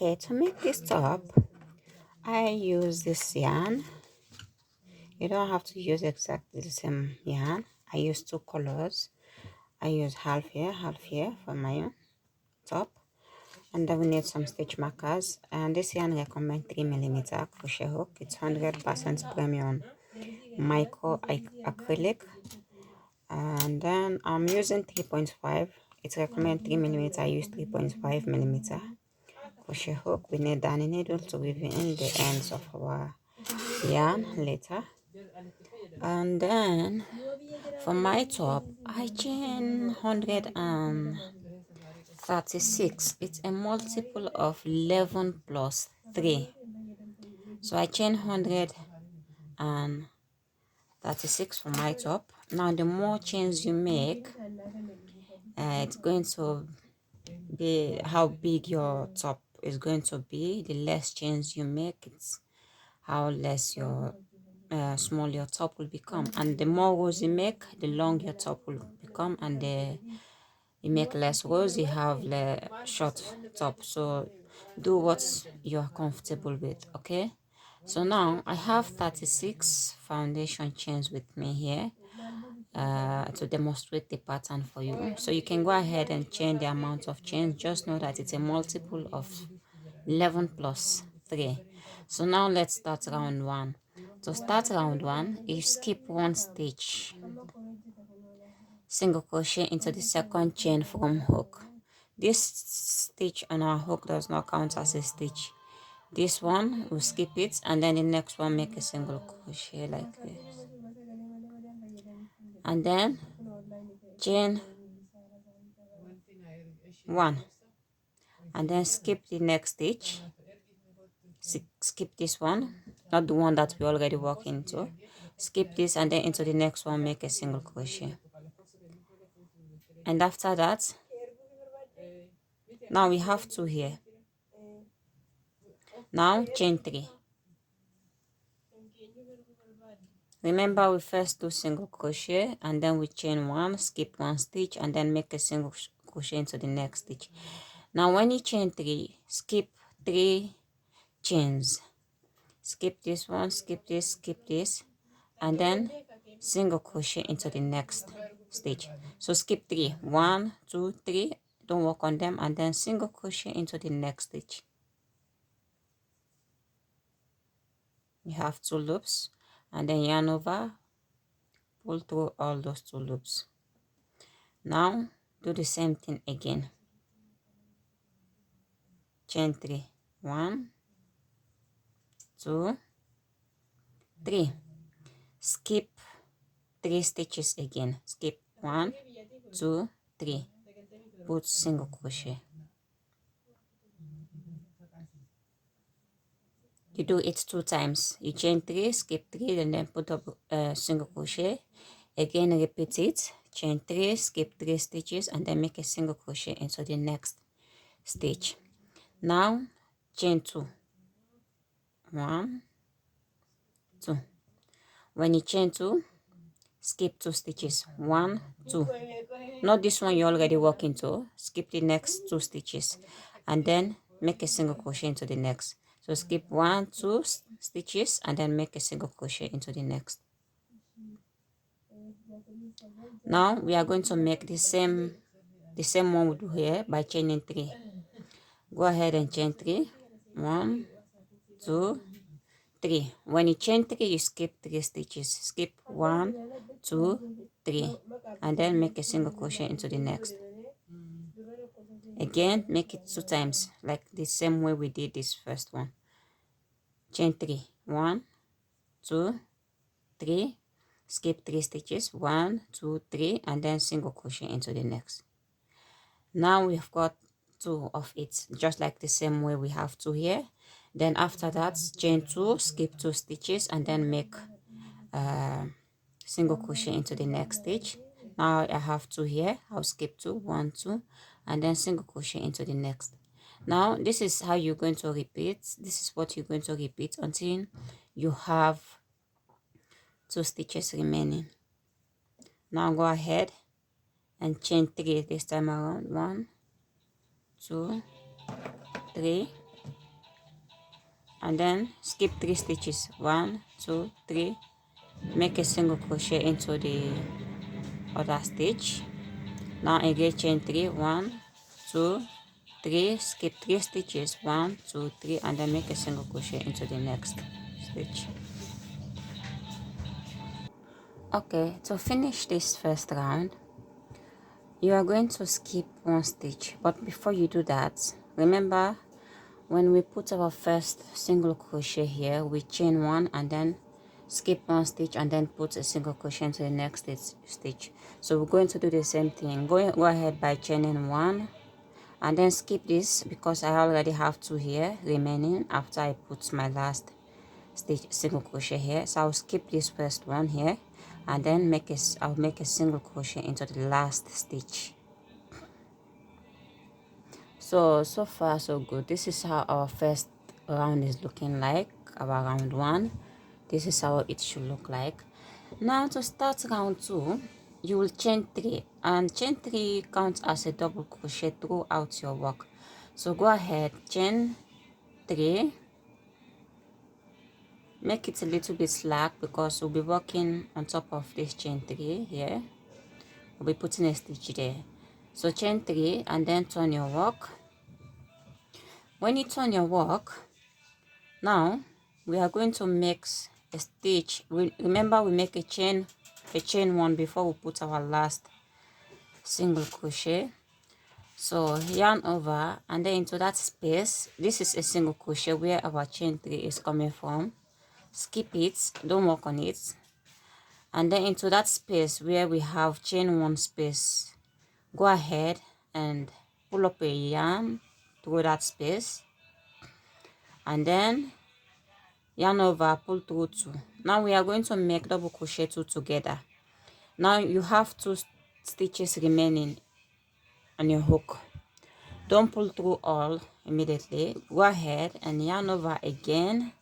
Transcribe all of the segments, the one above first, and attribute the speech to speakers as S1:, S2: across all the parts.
S1: Okay, to make this top, I use this yarn. You don't have to use exactly the same yarn. I use two colors. I use half here for my top. And then we need some stitch markers. And this yarn recommend 3mm crochet hook. It's 100% premium micro acrylic. And then I'm using 3.5. It's recommend 3mm. I use 3.5mm crochet hook. We need a needle to weave in the ends of our yarn later. And then for my top, I chain 136. It's a multiple of 11 plus 3. So I chain 136 for my top. Now the more chains you make, it's going to be how big your top is going to be. The less chains you make, it's how less your small your top will become. And the more rows you make, the longer your top will become. And the you make less rows, you have the short top. So do what you are comfortable with. Okay, so now I have 36 foundation chains with me here to demonstrate the pattern for you. So you can go ahead and change the amount of chains. Just know that it's a multiple of 11 plus 3. So now let's start round 1. To start round 1, you skip 1 stitch, single crochet into the second chain from hook. This stitch on our hook does not count as a stitch. This one, we'll skip it, and then the next one make a single crochet like this. And then chain 1, and then skip the next stitch. Skip this one, not the one that we already walk into. Skip this, and then into the next one make a single crochet. And after that, now we have 2 here. Now chain 3. Remember, we first do single crochet, and then we chain 1, skip 1 stitch, and then make a single crochet into the next stitch. Now when you chain 3, skip 3 chains. Skip this one, skip this, and then single crochet into the next stitch. So skip 3, 1, 2, 3, don't work on them, and then single crochet into the next stitch. You have 2 loops, and then yarn over, pull through all those 2 loops. Now do the same thing again. Chain 3, 1, 2, 3. Skip 3 stitches again. Skip 1, 2, 3. Put single crochet. You do it 2 times. You chain 3, skip 3, and then put up single crochet. Again, repeat it. Chain 3, skip 3 stitches, and then make a single crochet into the next stitch. Now chain 2, 1, 2. When you chain 2, skip 2 stitches, 1, 2. Not this one you already walk into. Skip the next 2 stitches, and then make a single crochet into the next. So skip 1, 2 stitches, and then make a single crochet into the next. Now we are going to make the same one we do here by chaining 3. Go ahead and chain 3, 1, 2, 3. When you chain 3, you skip 3 stitches. Skip 1, 2, 3, and then make a single crochet into the next. Again, make it 2 times, like the same way we did this first one. Chain 3, 1, 2, 3, skip 3 stitches, 1, 2, 3, and then single crochet into the next. Now we've got 2 of it, just like the same way we have 2 here. Then after that, chain 2, skip 2 stitches, and then make single crochet into the next stitch. Now I have 2 here. I'll skip 2, 1, 2, and then single crochet into the next. Now this is how you're going to repeat. This is what you're going to repeat until you have 2 stitches remaining. Now go ahead and chain 3 this time around. 1, 2, 3, and then skip 3 stitches. 1 2 3, make a single crochet into the other stitch. Now again chain 3, 1 2 3, skip 3 stitches, 1 2 3, and then make a single crochet into the next stitch. Okay, to finish this first round, you are going to skip 1 stitch, but before you do that, remember when we put our first single crochet here, we chain 1 and then skip 1 stitch and then put a single crochet into the next stitch. So we're going to do the same thing. Go ahead by chaining 1 and then skip this because I already have 2 here remaining after I put my last stitch single crochet here. So I'll skip this first one here and then I'll make a single crochet into the last stitch. So far so good. This is how our first round is looking like, our round 1. This is how it should look like. Now to start round 2, you will chain 3, and chain 3 counts as a double crochet throughout your work. So go ahead, chain 3, make it a little bit slack because we'll be working on top of this chain 3 here. We'll be putting a stitch there. So chain 3 and then turn your work. When you turn your work, now we are going to make a stitch. Remember, we make a chain 1 before we put our last single crochet. So yarn over and then into that space, this is a single crochet where our chain 3 is coming from. Skip it, don't work on it, and then into that space where we have chain 1 space, go ahead and pull up a yarn through that space and then yarn over, pull through 2. Now we are going to make double crochet 2 together. Now you have 2 stitches remaining on your hook. Don't pull through all immediately. Go ahead and yarn over again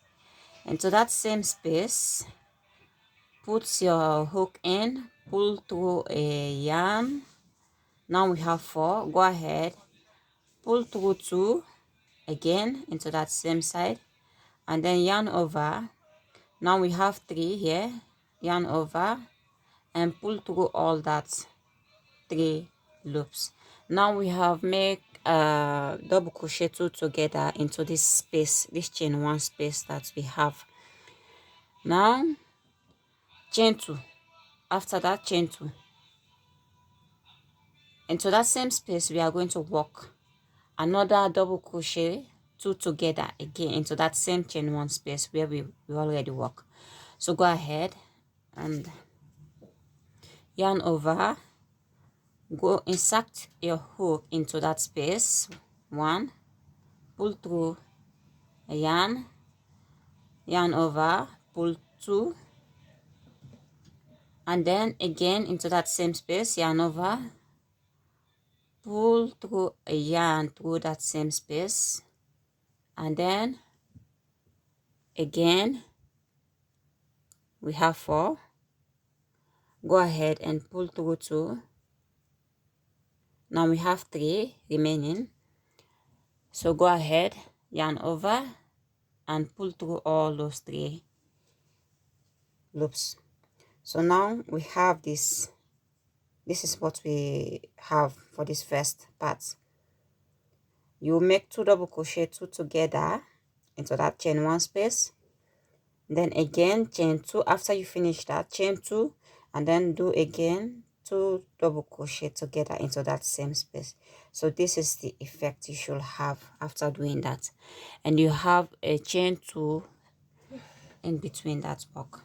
S1: into that same space, put your hook in, pull through a yarn. Now we have 4. Go ahead, pull through 2 again into that same side and then yarn over. Now we have 3 here, yarn over and pull through all that 3 loops. Now we have make double crochet 2 together into this space, this chain 1 space that we have. Now chain 2, after that chain 2 into that same space, we are going to work another double crochet 2 together again into that same chain 1 space where we already work. So go ahead and yarn over, go insert your hook into that space 1, pull through a yarn, yarn over, pull 2, and then again into that same space, yarn over, pull through a yarn through that same space, and then again we have 4. Go ahead and pull through 2. Now we have 3 remaining, so go ahead, yarn over and pull through all those 3 loops. So now we have this is what we have for this first part. You make 2 double crochet 2 together into that chain 1 space, then again chain 2. After you finish that, chain 2 and then do again 2 double crochet together into that same space. So this is the effect you should have after doing that, and you have a chain 2 in between that work.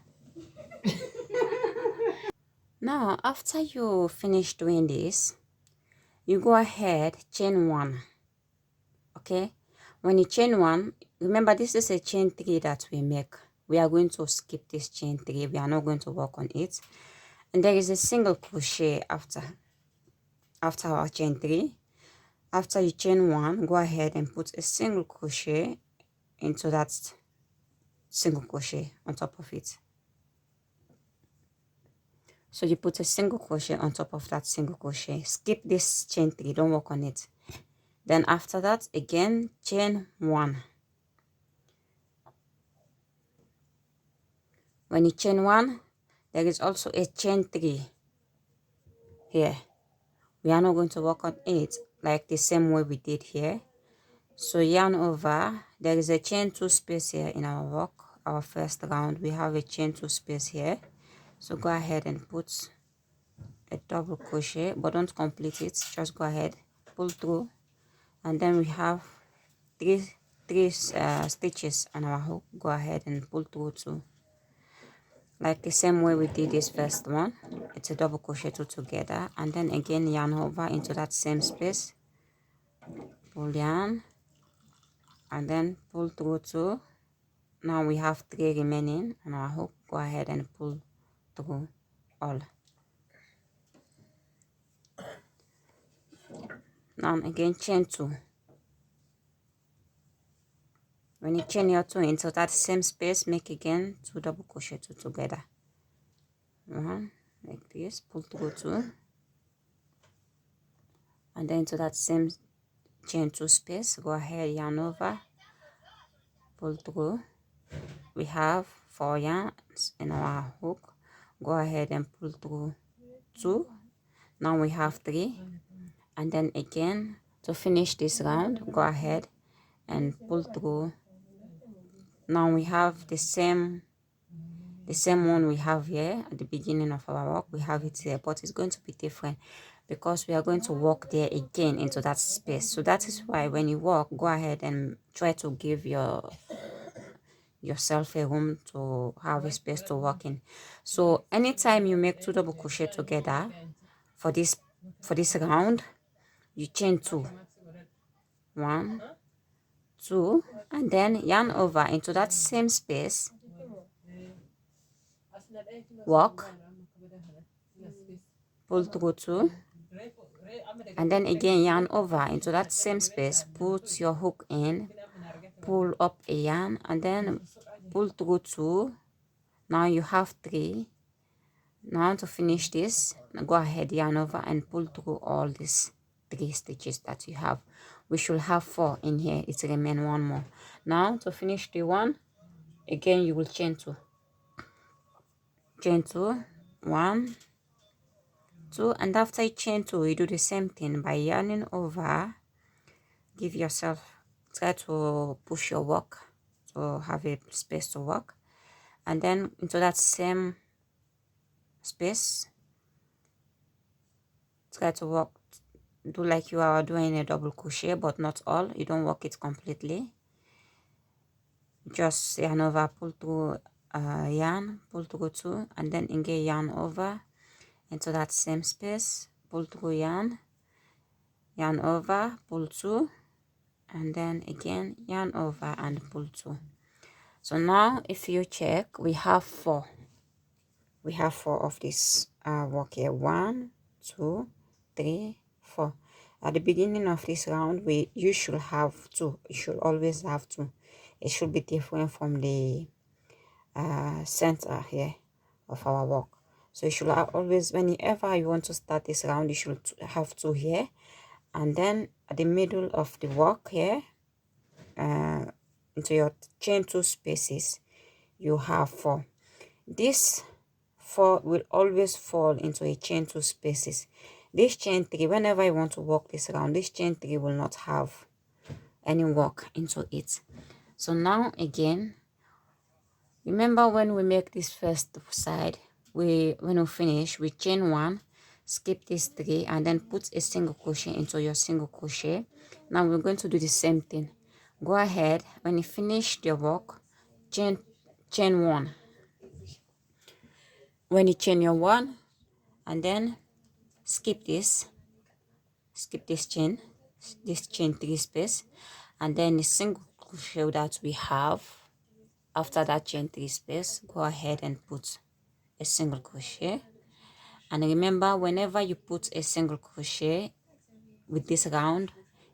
S1: Now after you finish doing this, you go ahead, chain 1. Okay, when you chain 1, remember this is a chain 3 that we make. We are going to skip this chain 3. We are not going to work on it, and there is a single crochet after our chain 3. After you chain 1, go ahead and put a single crochet into that single crochet on top of it. So you put a single crochet on top of that single crochet. Skip this chain 3, don't work on it. Then after that, again chain 1. When you chain 1, there is also a chain 3 here. We are not going to work on it like the same way we did here. So yarn over, there is a chain 2 space here in our work. Our first round, we have a chain 2 space here. So go ahead and put a double crochet, but don't complete it, just go ahead, pull through, and then we have three stitches on our hook. Go ahead and pull through 2, like the same way we did this first one. It's a double crochet 2 together, and then again yarn over into that same space, pull yarn, and then pull through 2. Now we have 3 remaining on our hook. Go ahead and pull through all. Now again chain 2. When you chain your 2 into that same space, make again 2 double crochet 2 together. 1 like this, pull through 2, and then into that same chain 2 space, go ahead, yarn over, pull through. We have 4 yarns in our hook. Go ahead and pull through 2. Now we have 3, and then again to finish this round, go ahead and pull through. Now we have the same one we have here at the beginning of our work. We have it here, but it's going to be different because we are going to walk there again into that space. So that is why when you walk, go ahead and try to give yourself a room to have a space to walk in. So anytime you make 2 double crochet together for this round, you chain 2, 1, 2, and then yarn over into that same space, walk, pull through 2, and then again yarn over into that same space, put your hook in, pull up a yarn, and then pull through 2. Now you have 3. Now to finish this, go ahead, yarn over and pull through all these 3 stitches that you have. We should have 4 in here, it remain 1 more. Now to finish the one, again you will chain 2, 1, 2, and after you chain 2, you do the same thing by yarning over. Give yourself, try to push your work to have a space to work, and then into that same space, try to work, do like you are doing a double crochet, but not all. You don't work it completely, just yarn over, pull through yarn, pull through 2, and then again yarn over into that same space, pull through yarn, yarn over, pull 2, and then again yarn over and pull 2. So now if you check, we have 4 of this work here. 1, 2, 3, 4. At the beginning of this round, you should have 2. You should always have 2. It should be different from the center here of our work. So you should have always, whenever you want to start this round, you should have 2 here, and then at the middle of the work here, into your chain 2 spaces, you have 4. This 4 will always fall into a chain 2 spaces. This chain 3, whenever you want to work this round, this chain 3 will not have any work into it. So now again, remember when we make this first side, when we finish, we chain 1, skip this 3, and then put a single crochet into your single crochet. Now we're going to do the same thing. Go ahead, when you finish your work, chain 1. When you chain your 1, and then skip this chain 3 space, and then the single crochet that we have after that chain 3 space, go ahead and put a single crochet. And remember, whenever you put a single crochet with this round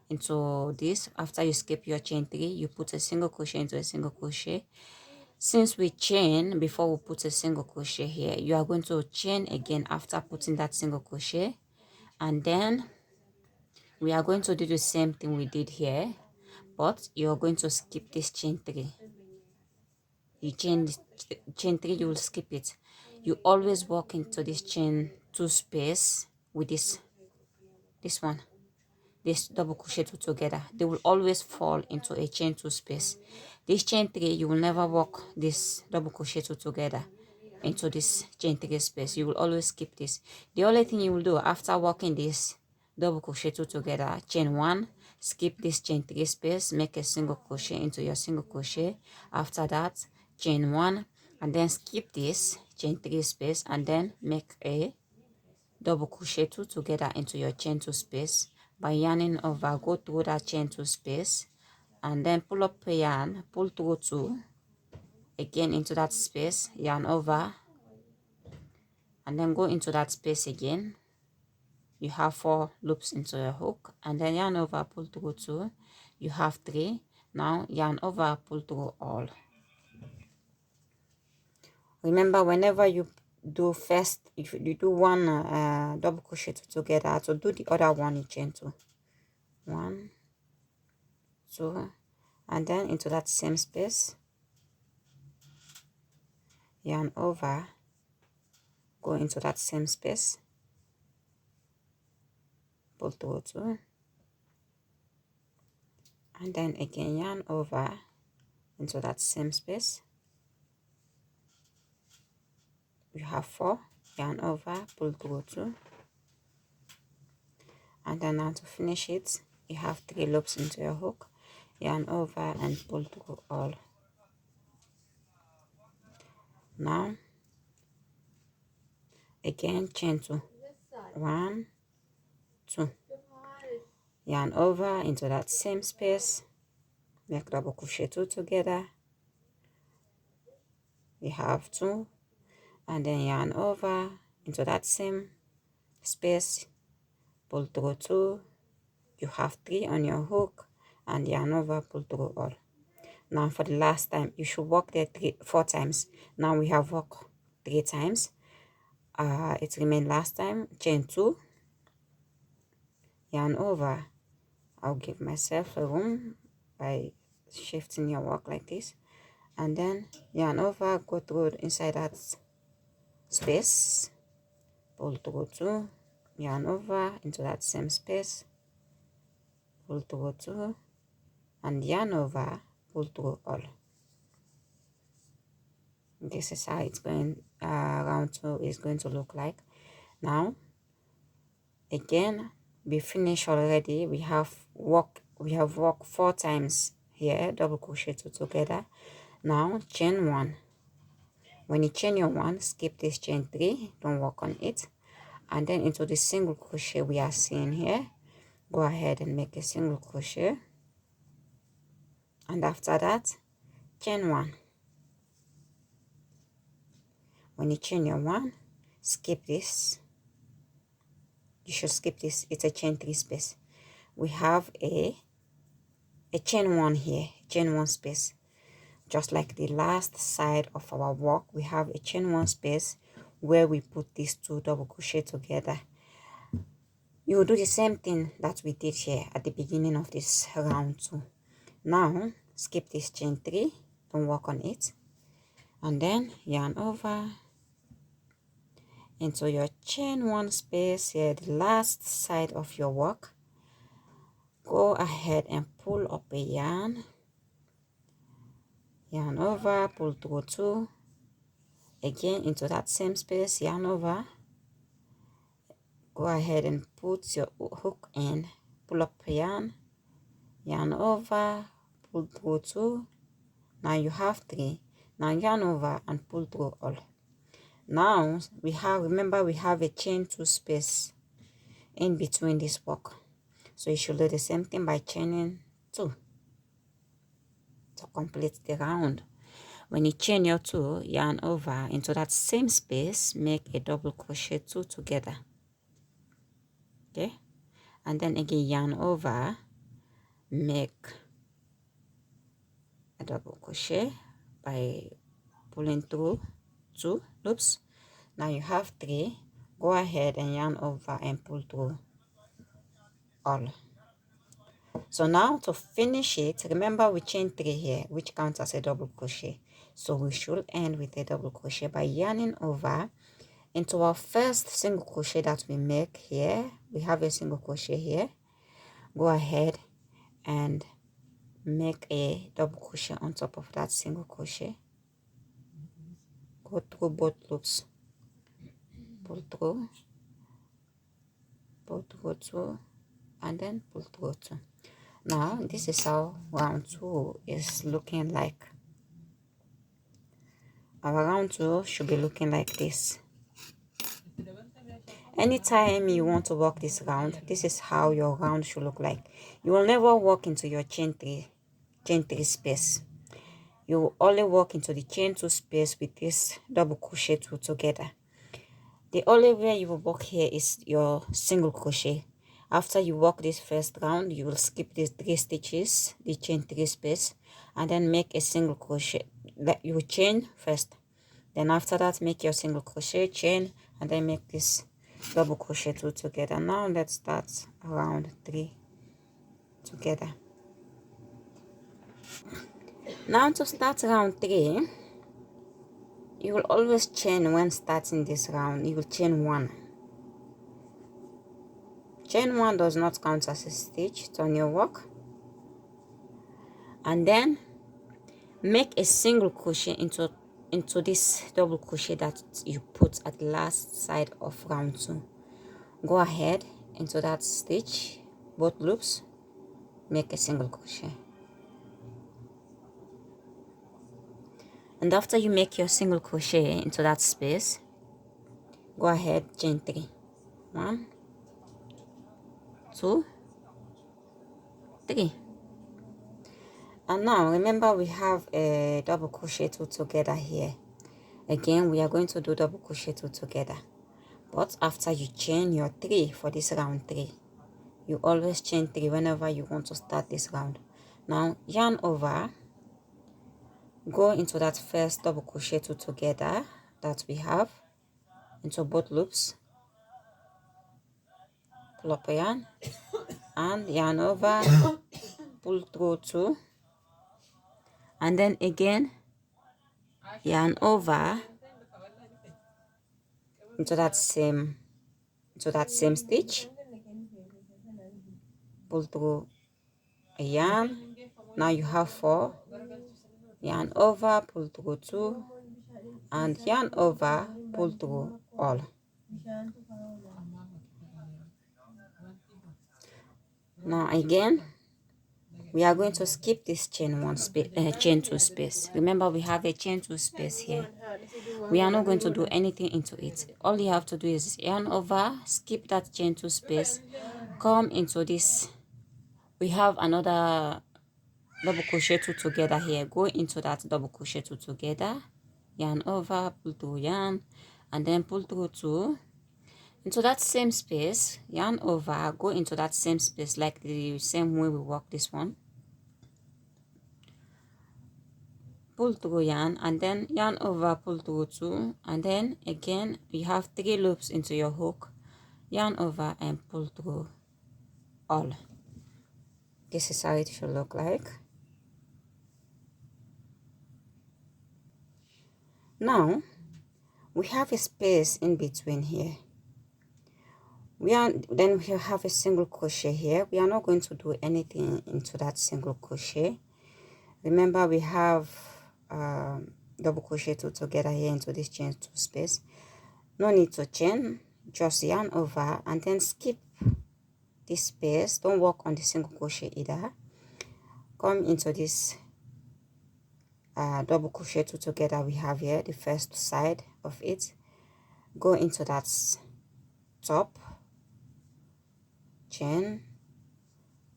S1: into this, after you skip your chain 3, you put a single crochet into a single crochet. Since we chain before we put a single crochet here, you are going to chain again after putting that single crochet, and then we are going to do the same thing we did here, but you are going to skip this chain 3. you chain 3, you will skip it. You always walk into this chain 2 space with this one, this double crochet 2 together. They will always fall into a chain 2 space. This chain 3, you will never walk this double crochet 2 together into this chain 3 space. You will always skip this. The only thing you will do after walking this double crochet 2 together, chain 1, skip this chain 3 space, make a single crochet into your single crochet. After that, chain 1, and then skip this chain 3 space, and then make a double crochet 2 together into your chain 2 space. By yarning over, go through that chain 2 space, and then pull up a yarn, pull through 2 again into that space, yarn over, and then go into that space again. You have 4 loops into your hook, and then yarn over, pull through 2. You have 3. Now yarn over, pull through all. Remember, whenever you do first, if you do one double crochet together, to do the other one in chain 2. 1, 2, and then into that same space, yarn over, go into that same space, pull through 2, and then again yarn over into that same space. You have 4, yarn over, pull through 2, and then now to finish it, you have 3 loops into your hook, yarn over and pull through all. Now again chain 2, 1, 2, yarn over into that same space, make double crochet 2 together. You have 2, and then yarn over into that same space, pull through 2. You have 3 on your hook, and yarn over, pull through all. Now for the last time, you should walk there 4 times. Now we have walked 3 times. It remained last time, chain 2, yarn over. I'll give myself a room by shifting your work like this, and then yarn over, go through inside that space, pull through 2, yarn over into that same space, pull through 2, and yarn over, pull through all. This is how it's going, round 2 is going to look like. Now again, we finished already. We have walked 4 times here, double crochet 2 together. Now chain 1. When you chain your 1, skip this chain 3, don't work on it, and then into the single crochet we are seeing here, go ahead and make a single crochet, and after that chain 1. When you chain your 1, skip this. You should skip this. It's a chain 3 space. We have a chain 1 here, chain 1 space. Just like the last side of our work, we have a chain 1 space where we put these 2 double crochet together. You will do the same thing that we did here at the beginning of this round 2. Now skip this chain 3, don't work on it, and then yarn over into your chain 1 space here, the last side of your work. Go ahead and pull up a yarn, yarn over, pull through 2, again into that same space, yarn over, go ahead and put your hook in, pull up a yarn, yarn over, pull through 2. Now you have 3. Now yarn over and pull through all. Now we have, remember, we have a chain 2 space in between this work, so you should do the same thing by chaining 2 to complete the round. When you chain your 2, yarn over into that same space, make a double crochet 2 together, okay, and then again yarn over, make a double crochet by pulling through 2 loops. Now you have 3. Go ahead and yarn over and pull through all. So now to finish it, remember we chain 3 here, which counts as a double crochet. So we should end with a double crochet by yarning over into our first single crochet that we make here. We have a single crochet here. Go ahead and make a double crochet on top of that single crochet. Go through both loops, pull through, go through, and then pull through two. Now this is how round 2 is looking like. Our round 2 should be looking like this. Anytime you want to work this round, this is how your round should look like. You will never walk into your chain 3 space. You will only walk into the chain 2 space with this double crochet 2 together. The only way you will work here is your single crochet. After you work this first round, you will skip these 3 stitches, the chain 3 space, and then make a single crochet. You will chain first, then after that make your single crochet, chain, and then make this double crochet 2 together. Now let's start round 3 together. Now to start round 3, you will always chain when starting this round. You will chain 1. Chain 1 does not count as a stitch on your work. And then make a single crochet into this double crochet that you put at the last side of round 2. Go ahead into that stitch, both loops, make a single crochet. And after you make your single crochet into that space, go ahead, chain 3. 1, 2, 3. And now remember we have a double crochet 2 together here. Again, we are going to do double crochet 2 together. But after you chain your 3 for this round 3, you always chain 3 whenever you want to start this round. Now yarn over, go into that first double crochet 2 together that we have into both loops, pull up a yarn and yarn over, pull through 2, and then again yarn over into that same stitch, pull through a yarn. Now you have 4, yarn over, pull through 2, and yarn over, pull through all. Now again we are going to skip this chain 2 space. Remember we have a chain 2 space here. We are not going to do anything into it. All you have to do is yarn over, skip that chain 2 space, come into this. We have another double crochet 2 together here. Go into that double crochet 2 together, yarn over, pull through yarn, and then pull through 2 into that same space, yarn over, go into that same space like the same way we work this one, pull through yarn, and then yarn over, pull through 2, and then again you have 3 loops into your hook, yarn over and pull through all. This is how it should look like. Now we have a space in between here. Then we have a single crochet here. We are not going to do anything into that single crochet. Remember we have double crochet 2 together here into this chain 2 space. No need to chain, just yarn over and then skip this space. Don't work on the single crochet either. Come into this double crochet 2 together we have here, the first side of it. Go into that top, chain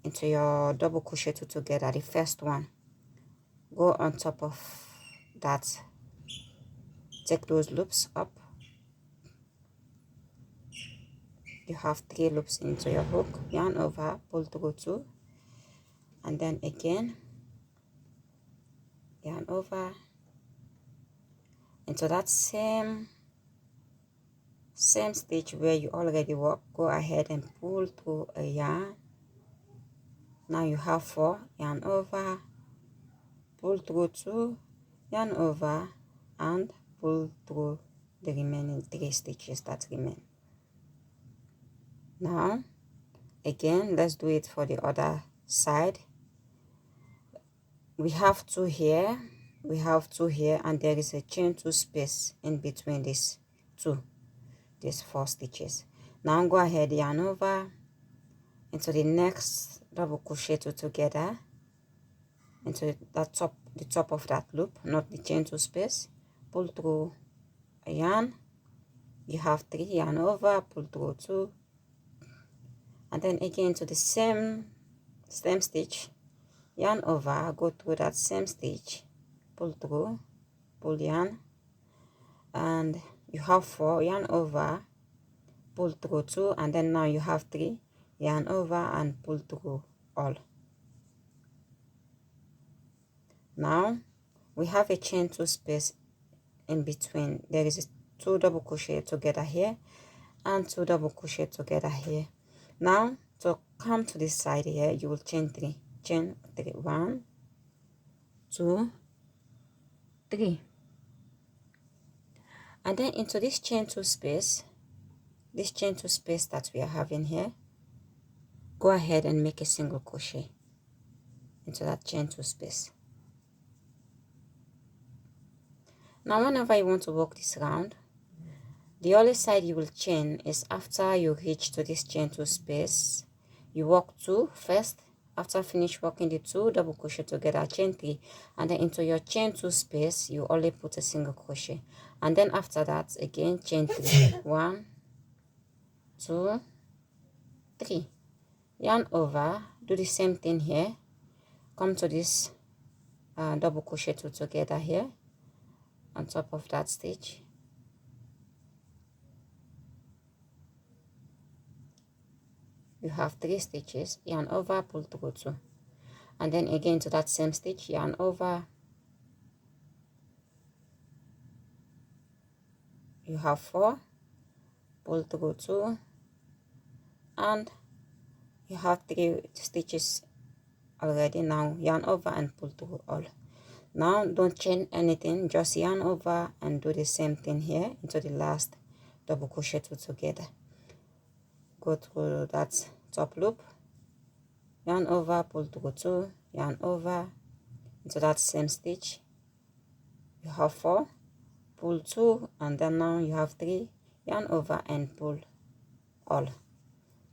S1: into your double crochet 2 together, the first one. Go on top of that, take those loops up. You have 3 loops into your hook, yarn over, pull through 2, and then again yarn over into that same stitch where you already work. Go ahead and pull through a yarn. Now you have 4, yarn over, pull through 2, yarn over and pull through the remaining 3 stitches that remain. Now again, let's do it for the other side. We have 2 here, we have 2 here, and there is a chain 2 space in between these 4 stitches. Now go ahead, yarn over into the next double crochet 2 together into the top of that loop, not the chain 2 space. Pull through a yarn, you have 3, yarn over, pull through 2, and then again to the same stitch, yarn over, go through that same stitch, pull through, pull yarn, and you have 4, yarn over, pull through 2, and then now you have 3, yarn over and pull through all. Now we have a chain 2 space in between. There is 2 double crochet together here and 2 double crochet together here. Now to come to this side here, you will chain 3, 1, 2, 3, and then into this chain 2 space, that we are having here, go ahead and make a single crochet into that chain 2 space. Now whenever you want to work this round, the only side you will chain is after you reach to this chain 2 space. You work 2 first. After finish working the 2, double crochet together, chain 3, and then into your chain 2 space you only put a single crochet, and then after that again chain 3, 1, 2, 3, yarn over, do the same thing here, come to this double crochet 2 together here on top of that stitch. You have 3 stitches, yarn over, pull through 2, and then again to that same stitch, yarn over, you have 4, pull through 2, and you have 3 stitches already. Now yarn over and pull through all. Now don't chain anything, just yarn over and do the same thing here into the last double crochet 2 together. Go through that top loop, yarn over, pull through 2, yarn over into that same stitch, you have 4, pull 2, and then now you have 3, yarn over and pull all.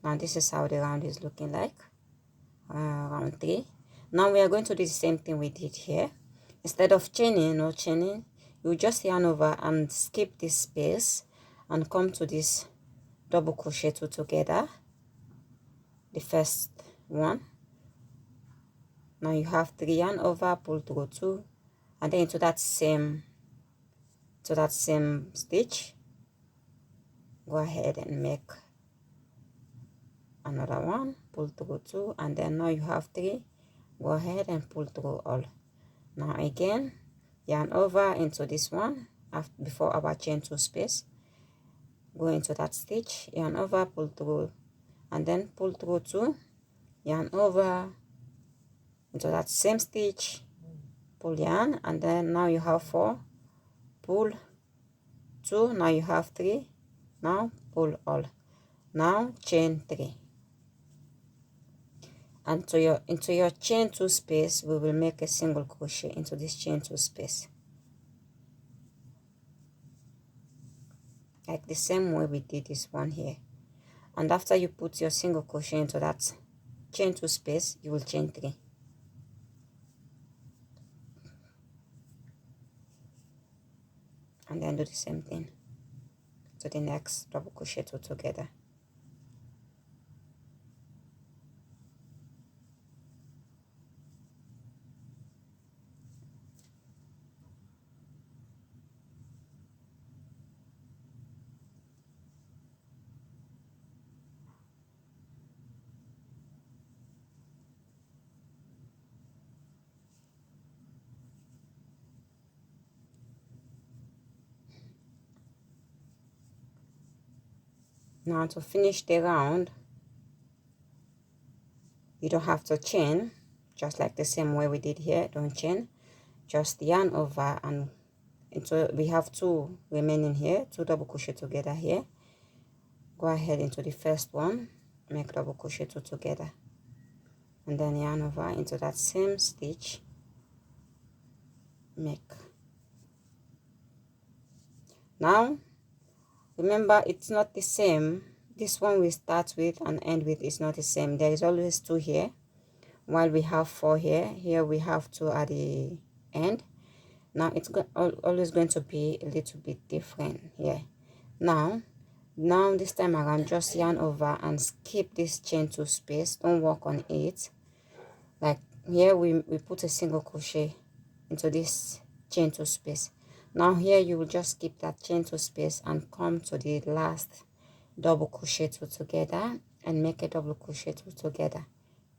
S1: Now this is how the round is looking like, round 3. Now we are going to do the same thing we did here. Instead of chaining, no chaining, you just yarn over and skip this space and come to this double crochet 2 together, the first one. Now you have 3, yarn over, pull through 2, and then into that same stitch, go ahead and make another one, pull through 2, and then now you have 3, go ahead and pull through all. Now again, yarn over into this one before our chain 2 space, go into that stitch, yarn over, pull through, and then pull through 2, yarn over into that same stitch, pull yarn, and then now you have 4, pull 2, now you have 3, now pull all. Now chain 3, and into your chain 2 space we will make a single crochet into this chain 2 space, like the same way we did this one here. And after you put your single crochet into that chain 2 space, you will chain 3, and then do the same thing to the next double crochet 2 together. Now to finish the round, you don't have to chain, just like the same way we did here, don't chain. just yarn over, and into we have two remaining here, two double crochet together here. Go ahead into the first one, make double crochet two together, and then yarn over into that same stitch, make. Now remember, it's not the same. This one we start with and end with is not the same. There is always two here, while we have four here. Here we have two at the end. Now it's always going to be a little bit different here. Now this time around, just yarn over and skip this chain two space. Don't work on it. Like here we put a single crochet into this chain two space. Now here you will just skip that chain two space and come to the last double crochet two together and make a double crochet two together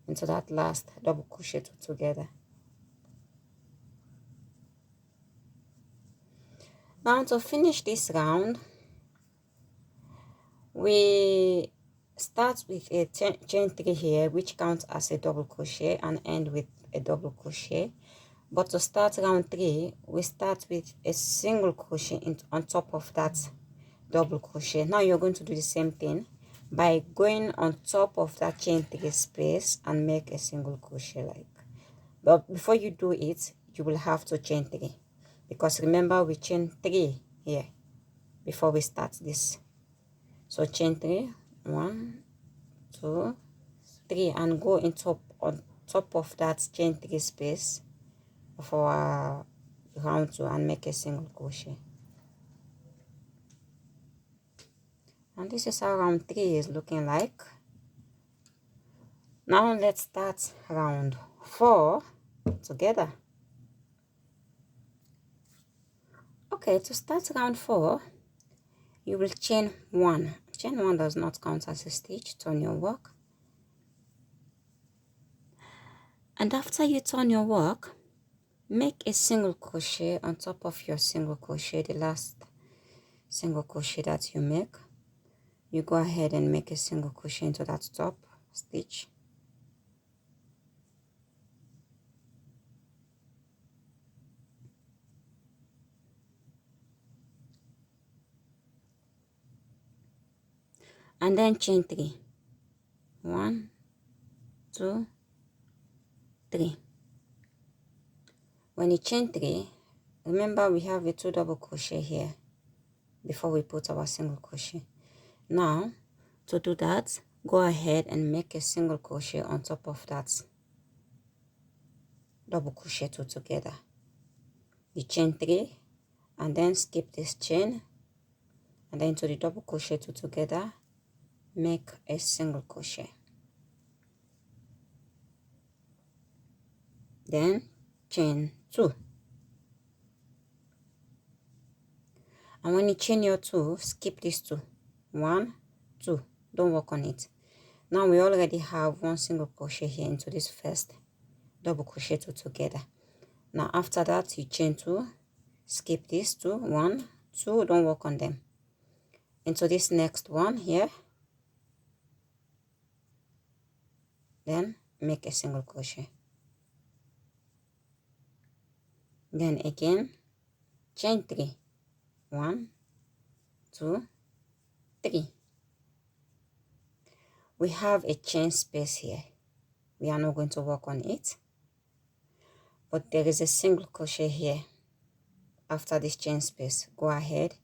S1: into that last double crochet two together. Now to finish this round, we start with a chain three here, which counts as a double crochet, and end with a double crochet. But to start round 3, we start with a single crochet on top of that double crochet. Now you're going to do the same thing by going on top of that chain 3 space and make a single crochet like. But before you do it, you will have to chain 3, because remember we chain 3 here before we start this. So chain 3, 1, 2, 3, and go on top of that chain 3 space for round 2 and make a single crochet. And this is how round 3 is looking like. Now let's start round 4 together. Okay, to start round 4, you will chain 1. Chain 1 does not count as a stitch. Turn your work. And after you turn your work, make a single crochet on top of your single crochet, the last single crochet that you make. You go ahead and make a single crochet into that top stitch. And then chain 3. 1, 2, 3. When you chain 3, remember we have a 2 double crochet here before we put our single crochet. Now to do that, go ahead and make a single crochet on top of that double crochet 2 together. You chain 3 and then skip this chain, and then to the double crochet 2 together, make a single crochet. Then chain 2. And when you chain your 2, skip this 2. 1, 2. Don't work on it. Now we already have 1 single crochet here into this first double crochet 2 together. Now after that, you chain 2, skip this 2, 1, 2. Don't work on them. Into this next one here, then make a single crochet. Then again, chain 3. 1, 2, 3. We have a chain space here. We are not going to work on it, but there is a single crochet here after this chain space. Go ahead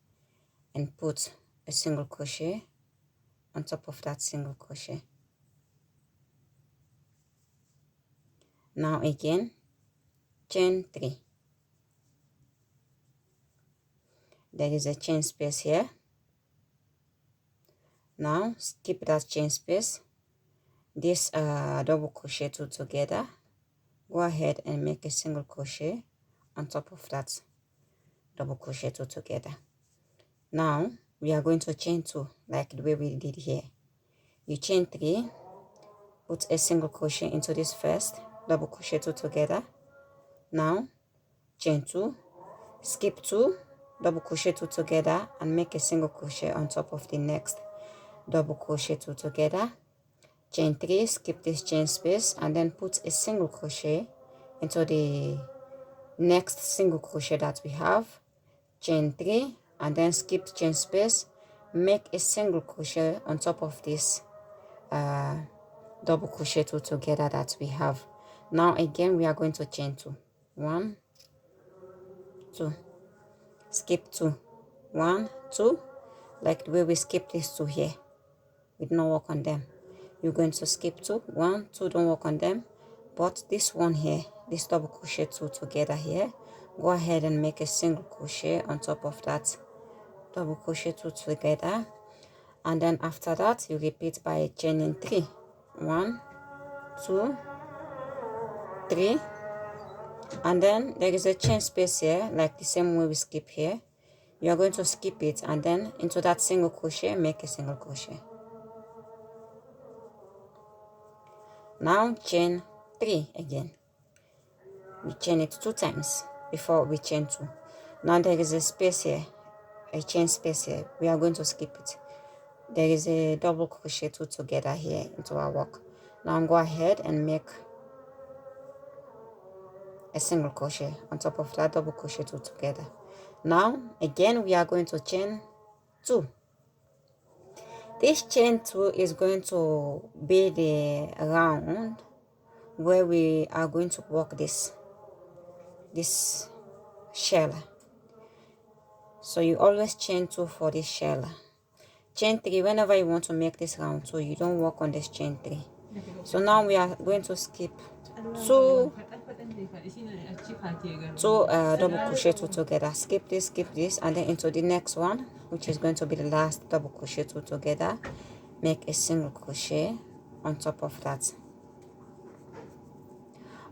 S1: and put a single crochet on top of that single crochet. Now again, chain 3. There is a chain space here. Now skip that chain space. This double crochet 2 together. Go ahead and make a single crochet on top of that double crochet 2 together. Now we are going to chain 2 like the way we did here. You chain 3, put a single crochet into this first double crochet 2 together. Now chain 2, skip 2, double crochet 2 together, and make a single crochet on top of the next double crochet 2 together. Chain 3, skip this chain space, and then put a single crochet into the next single crochet that we have, chain 3 and then skip chain space, make a single crochet on top of this double crochet two together that we have. Now again we are going to chain 2, 1 2, skip 2, 1 2, like the way we skip these two here. We don't work on them. You're going to skip 2, 1 2, don't work on them, but this one here, this double crochet 2 together here, go ahead and make a single crochet on top of that double crochet 2 together, and then after that you repeat by chaining 3, 1 2 3, and then there is a chain space here, like the same way we skip here. You are going to skip it and then into that single crochet make a single crochet. Now chain 3 again. We chain it 2 times before we chain 2. Now there is a space here, a chain space here. We are going to skip it. There is a double crochet 2 together here into our work. Now go ahead and make a single crochet on top of that double crochet 2 together. Now again we are going to chain 2. This chain 2 is going to be the round where we are going to work this shell. So you always chain 2 for this shell. Chain 3 whenever you want to make this round, so you don't work on this chain 3. So now we are going to skip two double crochet 2 together. Skip this, and then into the next one, which is going to be the last double crochet 2 together. Make a single crochet on top of that.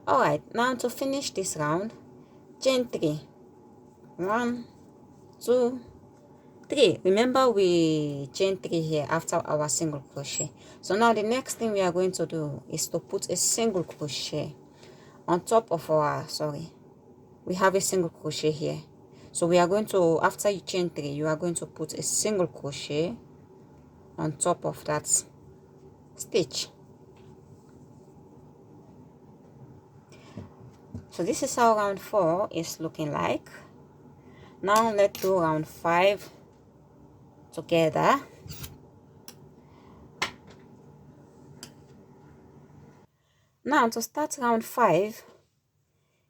S1: Alright, now to finish this round, chain 3, 1 2 3. Remember we chain 3 here after our single crochet. So now the next thing we are going to do is to put a single crochet on top of our, we have a single crochet here. So we are going to, after you chain 3, you are going to put a single crochet on top of that stitch. So this is how round 4 is looking like. Now let's do round 5 together. Now to start round 5,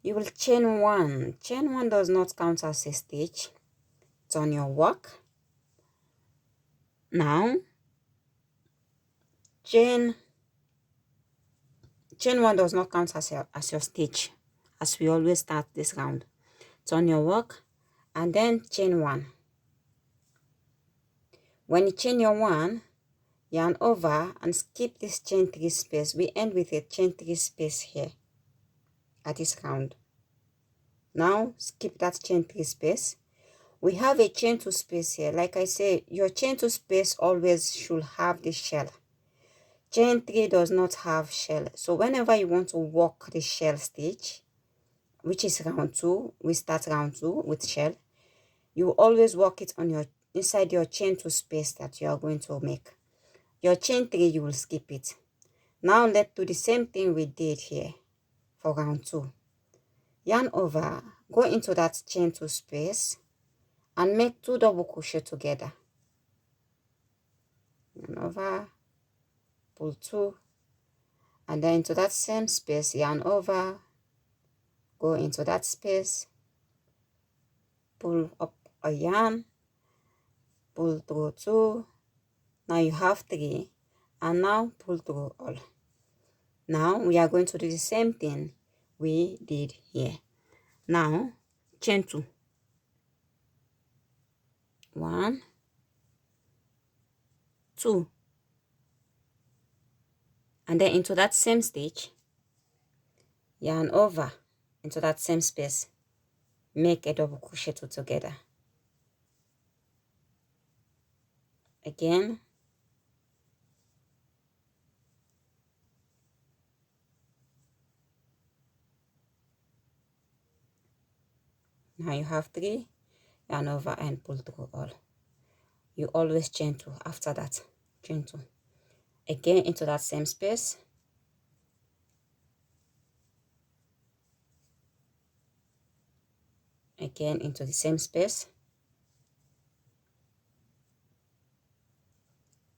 S1: you will chain 1. Chain 1 does not count as a stitch. It's on your work. Now chain 1 does not count as your stitch, as we always start this round. It's on your work, and then chain 1. When you chain your 1, yarn over and skip this chain 3 space. We end with a chain 3 space here at this round. Now skip that chain 3 space. We have a chain 2 space here. Like I say, your chain 2 space always should have the shell. Chain 3 does not have shell. So whenever you want to work the shell stitch, which is round 2, we start round 2 with shell, you always work it on your inside your chain 2 space that you are going to make. Your chain 3, you will skip it. Now let's do the same thing we did here for round 2. Yarn over, go into that chain 2 space and make 2 double crochet together. Yarn over, pull 2, and then into that same space, yarn over, go into that space, pull up a yarn, pull through 2. Now you have 3, and now pull through all. Now we are going to do the same thing we did here. Now chain 2, 1 2, and then into that same stitch, yarn over into that same space, make a double crochet 2 together. Again, now you have 3, yarn over and pull through all. You always chain 2 after that. Chain 2 again into that same space, again into the same space.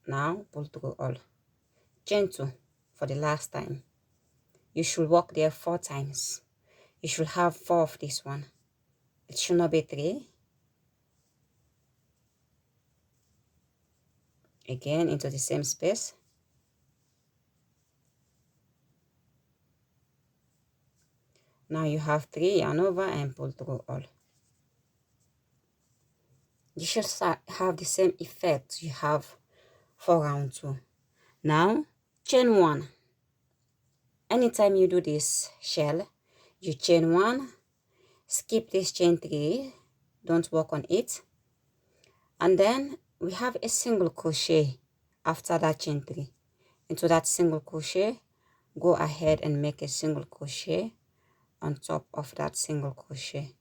S1: Now pull through all, chain 2 for the last time. You should work there 4 times. You should have 4 of this one. It should not be 3. Again into the same space. Now you have 3 yarn over and pull through all. You should have the same effect you have for round 2. Now chain 1. Anytime you do this shell, you chain 1, skip this chain 3, don't work on it, and then we have a single crochet after that chain 3. Into that single crochet, go ahead and make a single crochet on top of that single crochet.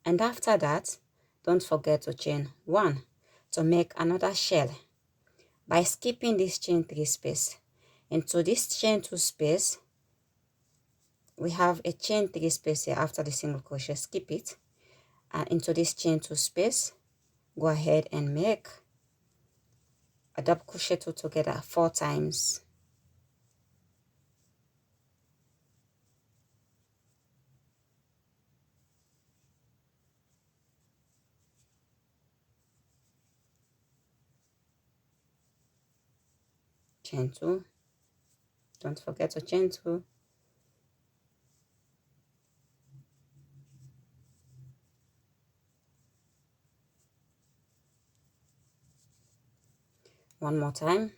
S1: And after that, don't forget to chain 1 to make another shell by skipping this chain 3 space. Into this chain 2 space, we have a chain 3 space here after the single crochet. Skip it, and into this chain 2 space, go ahead and make a double crochet 2 together 4 times. Chain 2, don't forget to chain 2. One more time.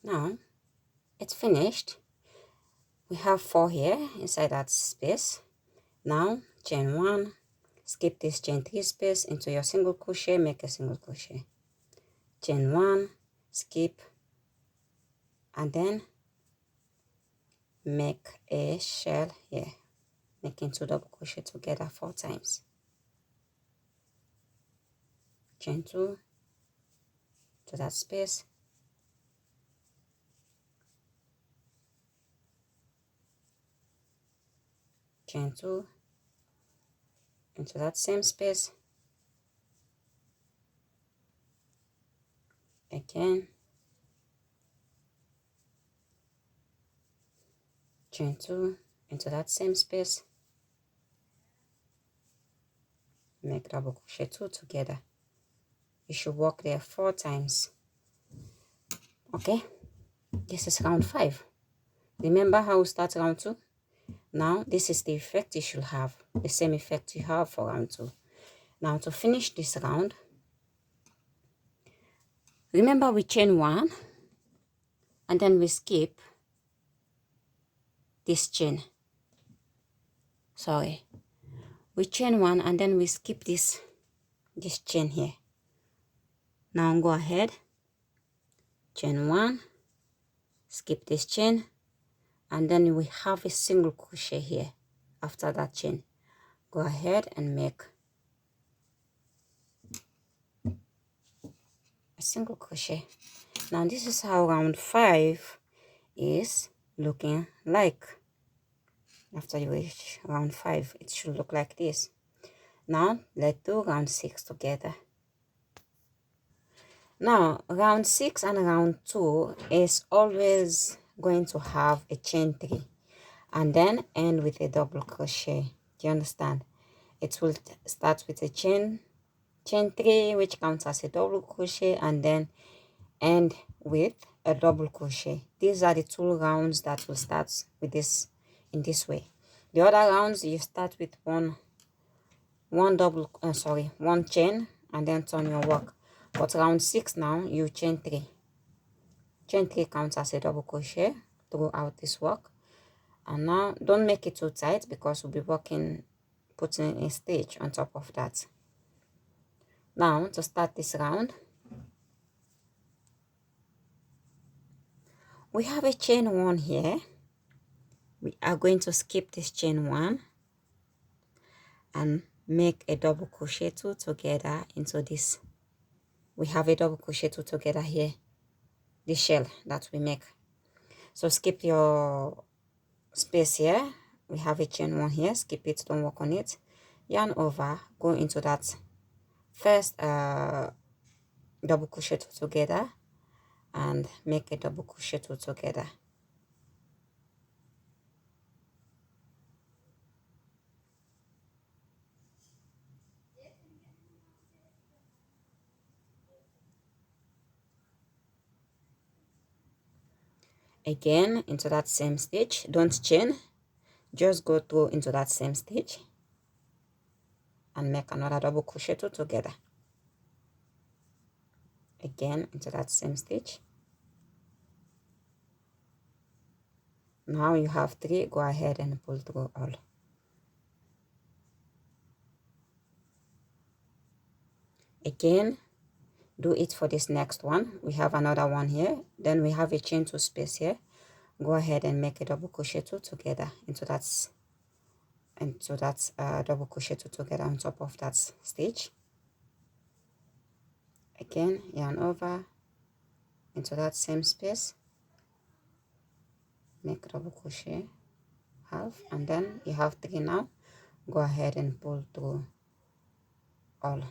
S1: Now it's finished. We have 4 here inside that space. Now chain 1, skip this chain 3 space, into your single crochet, make a single crochet, chain 1, skip, and then make a shell here, making 2 double crochet together 4 times, chain 2 to that space, chain 2 into that same space, again, chain 2 into that same space, make double crochet 2 together. You should work there 4 times. Okay, this is round 5. Remember how we start round 2? Now this is the effect you should have, the same effect you have for round 2. Now to finish this round, remember we chain 1 and then we skip this chain. Sorry, we chain 1 and then we skip this chain here. Now go ahead, chain 1, skip this chain, and then we have a single crochet here after that chain. Go ahead and make a single crochet. Now this is how round 5 is looking like. After you reach round 5, it should look like this. Now let's do round 6 together. Now round 6 and round 2 is always going to have a chain 3 and then end with a double crochet. Do you understand? It will start with a chain 3, which counts as a double crochet, and then end with a double crochet. These are the 2 rounds that will start with this in this way. The other rounds you start with one chain and then turn your work. But round 6 now you chain 3. Chain 3 counts as a double crochet throughout this work. And now don't make it too tight because we'll be working, putting a stitch on top of that. Now to start this round, We have a chain 1 here. We are going to skip this chain 1 and make a double crochet 2 together into this. We have a double crochet 2 together here, the shell that we make. So skip your space here. We have a chain 1 here. Skip it, don't work on it. Yarn over, go into that first double crochet 2 together and make a double crochet 2 together. Again into that same stitch, don't chain, just go through into that same stitch and make another double crochet 2 together. Again into that same stitch. Now you have 3, go ahead and pull through all. Again, do it for this next one. We have another one here, then we have a chain 2 space here. Go ahead and make a double crochet 2 together into that double crochet 2 together on top of that stitch. Again, yarn over into that same space, make double crochet half, and then you have 3 now. Go ahead and pull through all.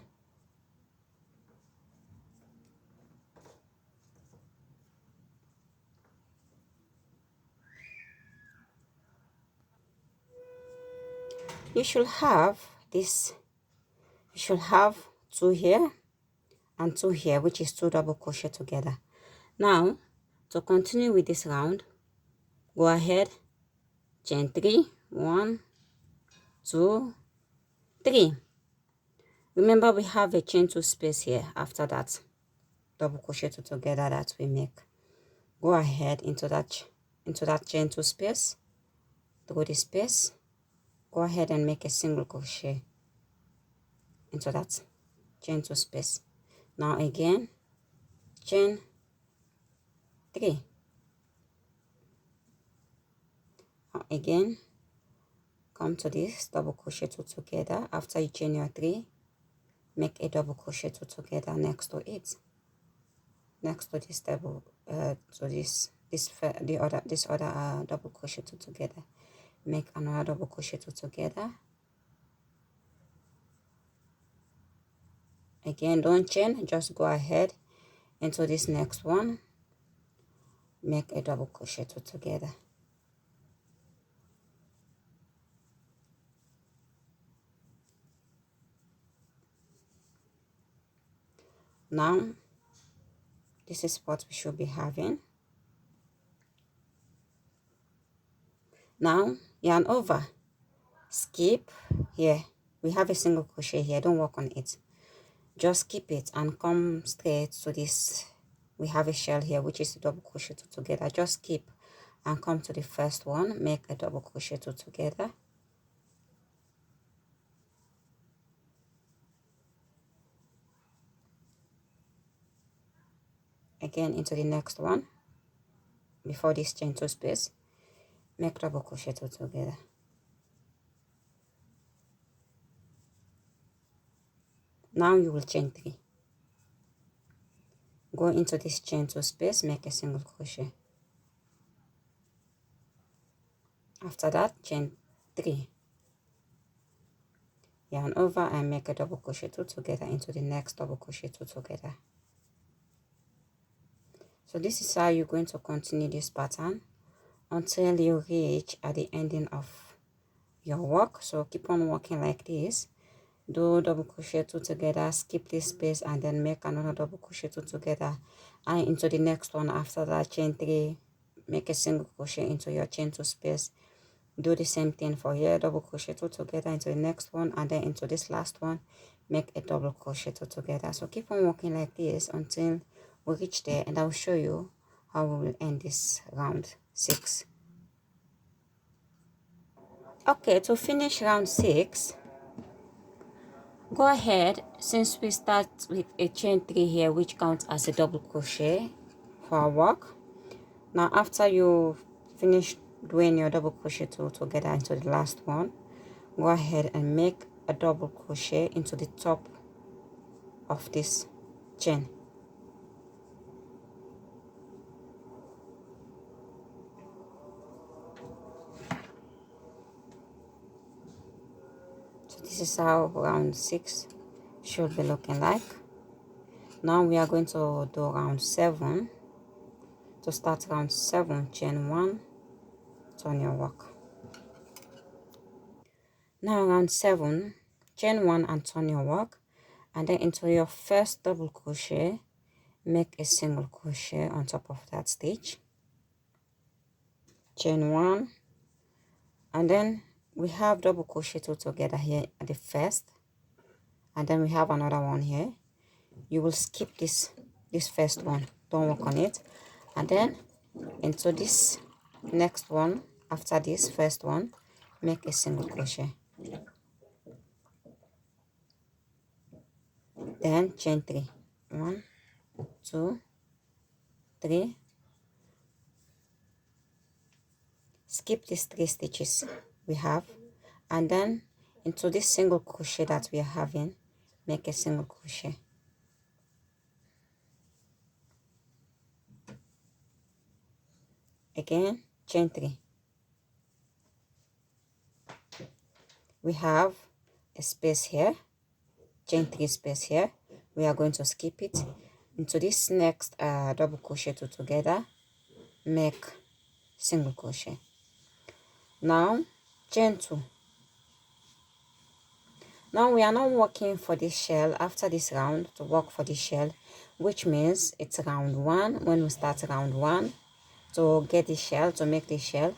S1: You should have 2 here and 2 here, which is 2 double crochet together. Now to continue with this round, go ahead, chain 3, 1, 2, 3. Remember we have a chain 2 space here after that double crochet 2 together that we make. Go ahead into that chain 2 space, through the space, go ahead and make a single crochet into that chain 2 space. Now again, chain 3. Now again, come to this double crochet 2 together. After you chain your 3, make a double crochet 2 together next to it, next to this double this other double crochet 2 together. Make another double crochet 2 together. Again, don't chain, just go ahead into this next one, make a double crochet 2 together. Now this is what we should be having. Now yarn over, skip here. We have a single crochet here, don't work on it, just skip it and come straight to this. We have a shell here, which is a double crochet 2 together. Just skip and come to the first one, make a double crochet 2 together. Again into the next one, before this chain 2 space, make double crochet 2 together. Now you will chain 3, go into this chain 2 space, make a single crochet. After that, chain 3, yarn over and make a double crochet 2 together into the next double crochet 2 together. So this is how you're going to continue this pattern until you reach at the ending of your work. So keep on working like this, do double crochet 2 together, skip this space, and then make another double crochet 2 together, and into the next one. After that, chain 3, make a single crochet into your chain 2 space. Do the same thing for here, double crochet 2 together into the next one, and then into this last one, make a double crochet 2 together. So keep on working like this until we reach there, and I'll show you how we will end this round 6. Okay, to finish round 6, go ahead, since we start with a chain 3 here, which counts as a double crochet for our work, Now after you finish doing your double crochet two together into the last one, go ahead and make a double crochet into the top of this chain. So this is how round 6 should be looking like. Now we are going to do round 7. To start round 7, chain 1, turn your work. Now round 7, chain 1 and turn your work, and then into your first double crochet, make a single crochet on top of that stitch, chain 1, and then we have double crochet 2 together here at the first, and then we have another one here. You will skip this first one, don't work on it, and then into this next one after this first one, make a single crochet, then chain 3, 1, 2, 3, skip these 3 stitches we have, and then into this single crochet that we are having, make a single crochet, again chain 3. We have a space here, chain 3 space here. We are going to skip it. Into this next double crochet 2 together, make single crochet. Now chain 2. Now we are not working for this shell after this round to work for this shell, which means it's round 1. When we start round 1 to get the shell, to make the shell,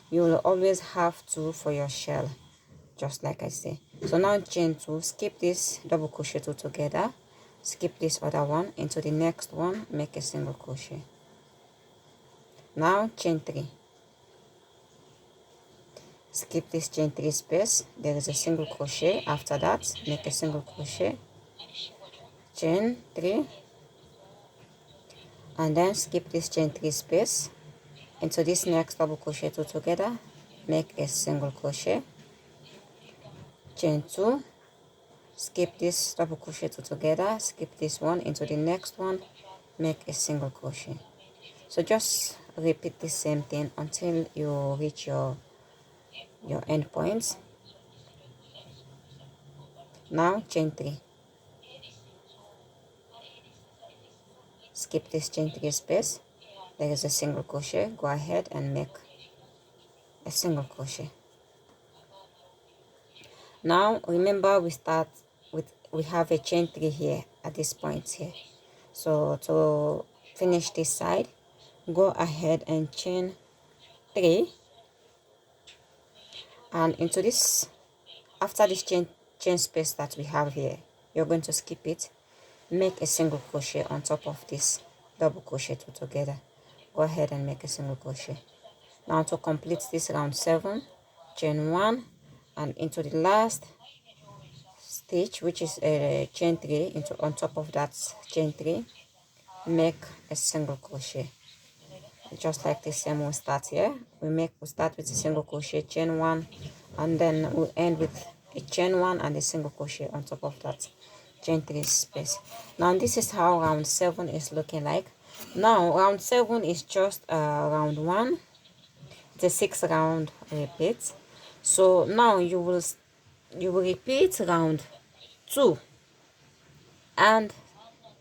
S1: you will always have 2 for your shell, just like I say. So now chain 2, skip this double crochet 2 together, skip this other one, into the next one, make a single crochet. Now chain 3, skip this chain 3 space, there is a single crochet. After that, make a single crochet, chain 3, and then skip this chain 3 space, into this next double crochet 2 together, make a single crochet, chain 2, skip this double crochet 2 together, skip this one, into the next one, make a single crochet. So just repeat the same thing until you reach your end points. Now chain 3, skip this chain 3 space, there is a single crochet, go ahead and make a single crochet. Now remember we have a chain 3 here at this point here. So to finish this side, go ahead and chain 3, and into this, after this chain space that we have here, you're going to skip it, make a single crochet on top of this double crochet 2 together. Go ahead and make a single crochet. Now to complete this round 7, chain 1, and into the last stitch, which is a chain 3, into on top of that chain 3, make a single crochet, just like the same. We start here, we start with a single crochet, chain 1, and then we'll end with a chain 1 and a single crochet on top of that chain 3 space. Now this is how round 7 is looking like. Now round 7 is just round 1. It's a 6 round repeat. So now you will repeat round 2 and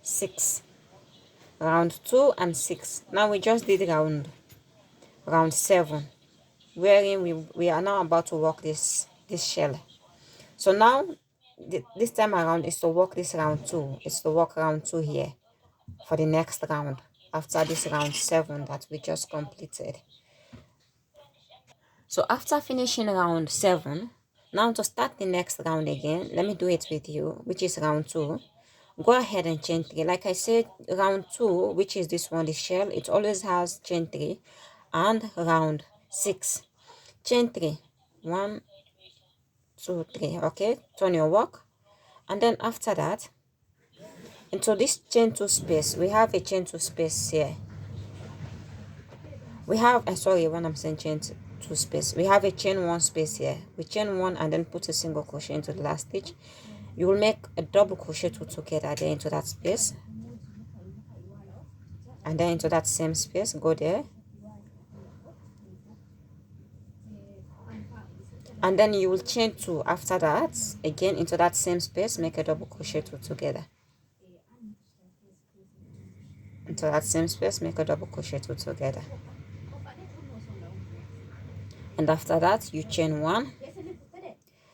S1: 6, round 2 and 6. Now we just did round 7, wherein we are now about to work this shell. So now this time around is to work this round 2. It's to work round 2 here for the next round after this round 7 that we just completed. So after finishing round 7, now to start the next round again, let me do it with you, which is round 2. Go ahead and chain 3. Like I said, round 2, which is this one, the shell, it always has chain 3, and round 6, chain 3, 1, 2, 3. Okay, turn your work, and then after that, into this chain 2 space, we have a chain 2 space here. We have sorry, when I'm saying chain two space, we have a chain one space here. We chain one and then put a single crochet into the last stitch. You will make a double crochet two together there into that space, and then into that same space go there, and then you will chain two after that again into that same space, make a double crochet two together into that same space, make a double crochet two together, and after that you chain one,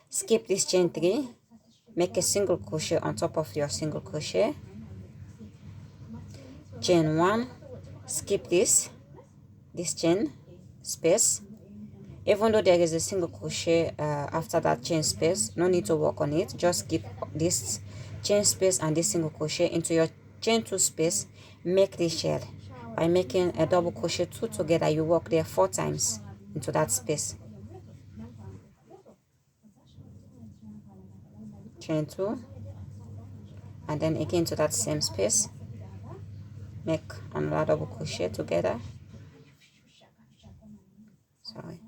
S1: skip this chain three, make a single crochet on top of your single crochet, chain one, skip this chain space. Even though there is a single crochet after that chain space, no need to work on it, just skip this chain space and this single crochet into your chain two space. Make the shell by making a double crochet two together. You work there 4 times into that space, chain two, and then again to that same space, make another double crochet together, sorry,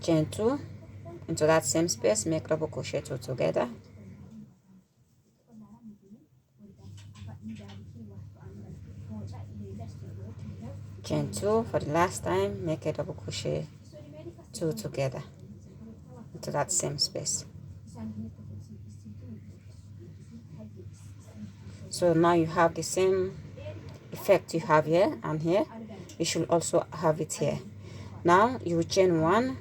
S1: chain two, into that same space, make double crochet two together, chain two for the last time, make a double crochet two together into that same space. So now you have the same effect you have here and here, you should also have it here. Now you will chain one,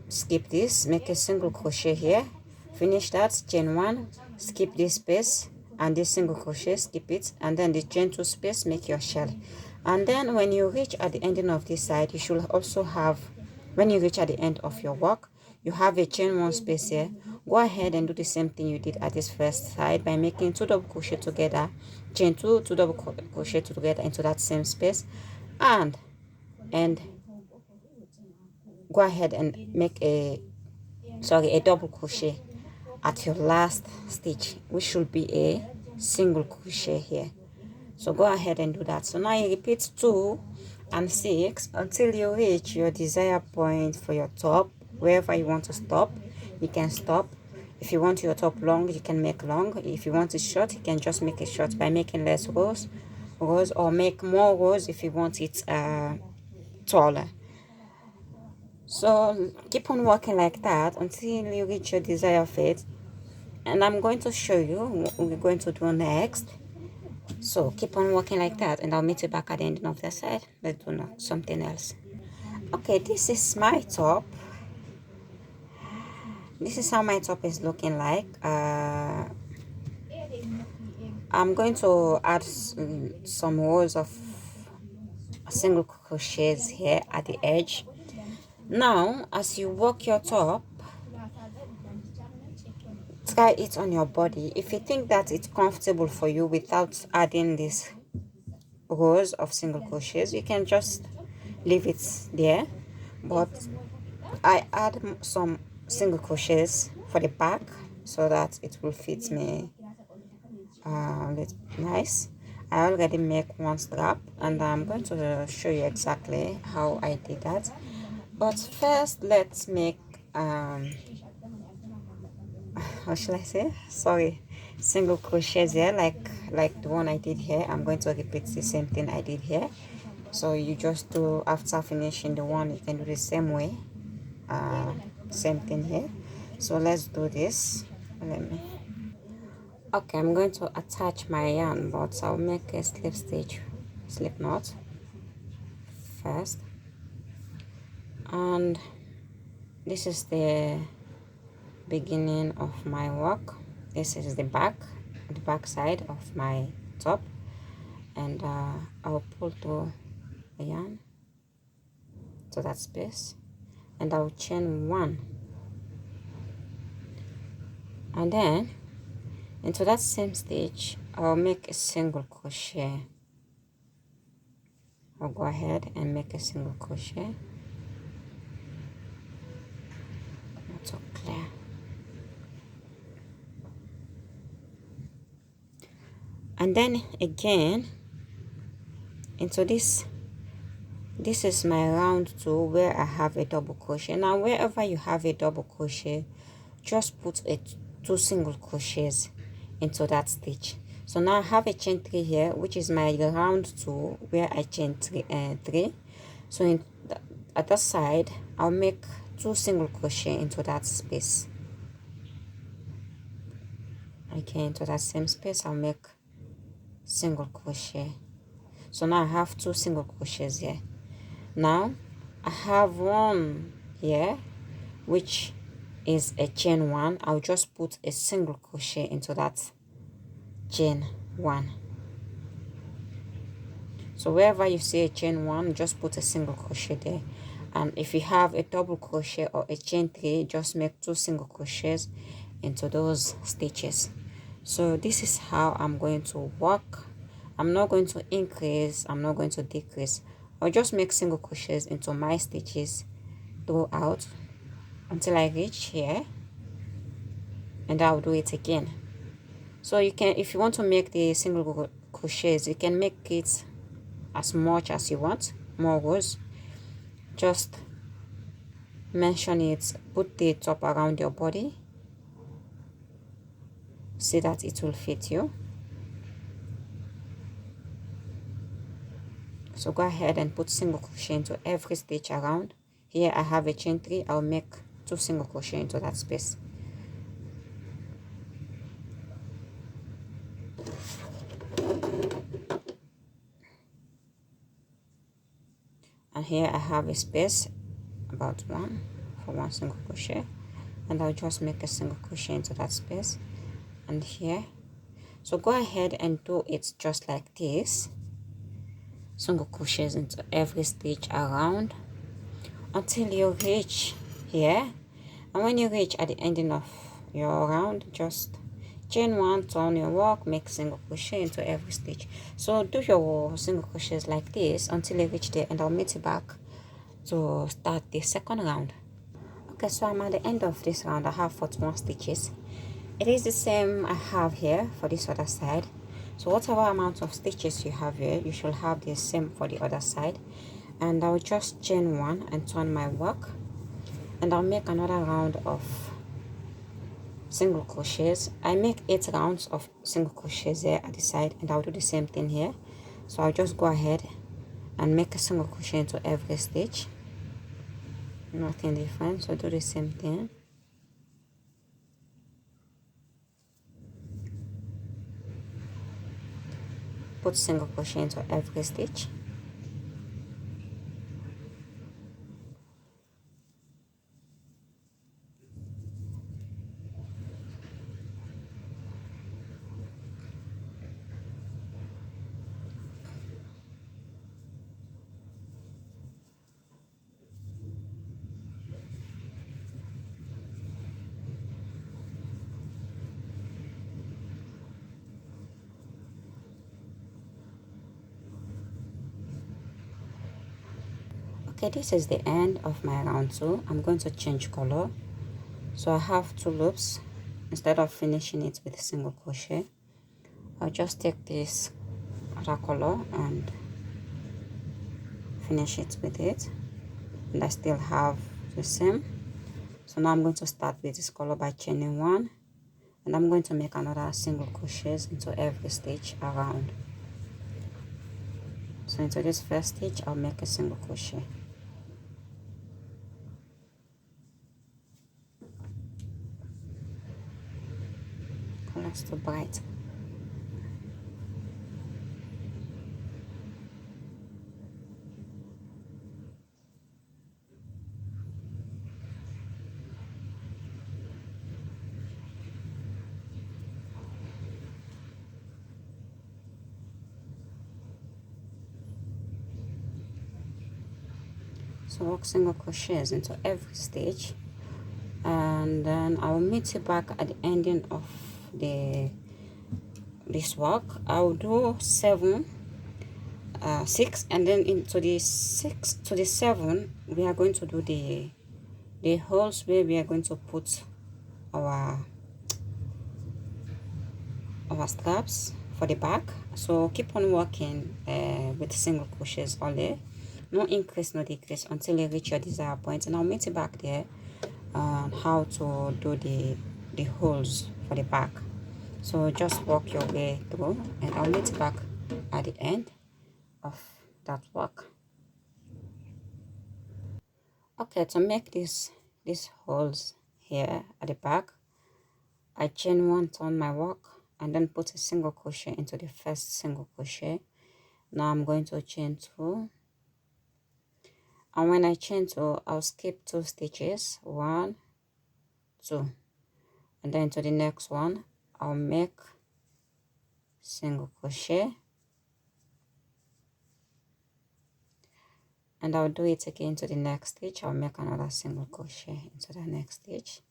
S1: skip this, make a single crochet here, finish that, chain one, skip this space and this single crochet, skip it, and then the chain two space, make your shell. And then when you reach at the ending of this side, you should also have, when you reach at the end of your work, you have a chain one space here. Go ahead and do the same thing you did at this first side by making 2 double crochet together, chain two, 2 double crochet together into that same space, and go ahead and make a double crochet at your last stitch, which should be a single crochet here. So go ahead and do that. So now you repeat 2 and 6 until you reach your desired point for your top. Wherever you want to stop, you can stop. If you want your top long, you can make long. If you want it short, you can just make it short by making less rows, or make more rows if you want it taller. So keep on working like that until you reach your desired fit, and I'm going to show you what we're going to do next. So keep on working like that, and I'll meet you back at the end of the side. Let's do something else. Okay, this is my top. This is how my top is looking like. I'm going to add some rows of single crochets here at the edge. Now as you work your top, try it on your body. If you think that it's comfortable for you without adding these rows of single crochets, you can just leave it there, but I add some single crochets for the back so that it will fit me nice. I already make one strap, and I'm going to show you exactly how I did that. But first, let's make what should I say? Sorry, single crochets here, like the one I did here. I'm going to repeat the same thing I did here. So you just do, after finishing the one, you can do the same way. Same thing here. So let's do this. Okay, I'm going to attach my yarn, but I'll make a slip knot first, and this is the beginning of my work. This is the back side of my top, and I'll pull through the yarn to that space, and I'll chain one, and then into that same stitch I'll make a single crochet. I'll go ahead and make a single crochet. Not so clear. And then again into this is my round 2 where I have a double crochet. Now wherever you have a double crochet, just put 2 single crochets into that stitch. So now I have a chain 3 here, which is my round 2 where I chain 3. So in the other side I'll make 2 single crochet into that space. Okay, into that same space I'll make single crochet. So now I have 2 single crochets here. Now I have one here which is a chain 1. I'll just put a single crochet into that chain 1. So wherever you see a chain 1, just put a single crochet there. And if you have a double crochet or a chain 3, just make 2 single crochets into those stitches. So this is how I'm going to work. I'm not going to increase, I'm not going to decrease. I'll just make single crochets into my stitches throughout until I reach here, and I'll do it again. So you can, if you want to make the single crochets, you can make it as much as you want, more rows. Just mention it, put the top around your body, see that it will fit you. So go ahead and put single crochet into every stitch around. Here I have a chain 3, I'll make 2 single crochet into that space. And here I have a space about 1 for 1 single crochet, and I'll just make a single crochet into that space. And here, so go ahead and do it just like this, single crochets into every stitch around until you reach here. And when you reach at the ending of your round, just chain 1, turn your work, make single crochet into every stitch. So do your single crochets like this until you reach there, and I'll meet you back to start the second round. Okay, so I'm at the end of this round. I have 41 stitches. It is the same I have here for this other side. So whatever amount of stitches you have here, you should have the same for the other side. And I'll just chain 1 and turn my work, and I'll make another round of single crochets. I make 8 rounds of single crochets there at the side, and I'll do the same thing here. So I'll just go ahead and make a single crochet into every stitch, nothing different. So do the same thing. Put single crochet into every stitch. Okay, this is the end of my round 2. I'm going to change color. So I have 2 loops. Instead of finishing it with a single crochet, I'll just take this other color and finish it with it, and I still have the same. So now I'm going to start with this color by chaining 1, and I'm going to make another single crochets into every stitch around. So into this first stitch I'll make a single crochet. Colors too bright. So work single crochets into every stitch, and then I'll meet you back at the ending of this work. I'll do 7 6, and then into the 6 to the 7 we are going to do the holes where we are going to put our straps for the back. So keep on working with single crochets only, no increase no decrease until you reach your desired point. And I'll meet you back there on how to do the holes for the back. So just work your way through, and I'll meet you back at the end of that work. Okay, to make these holes here at the back, I chain one, turn my work, and then put a single crochet into the first single crochet. Now I'm going to chain two, and when I chain two, I'll skip 2 stitches, 1, 2, and then to the next one I'll make single crochet, and I'll do it again to the next stitch. I'll make another single crochet into the next stitch,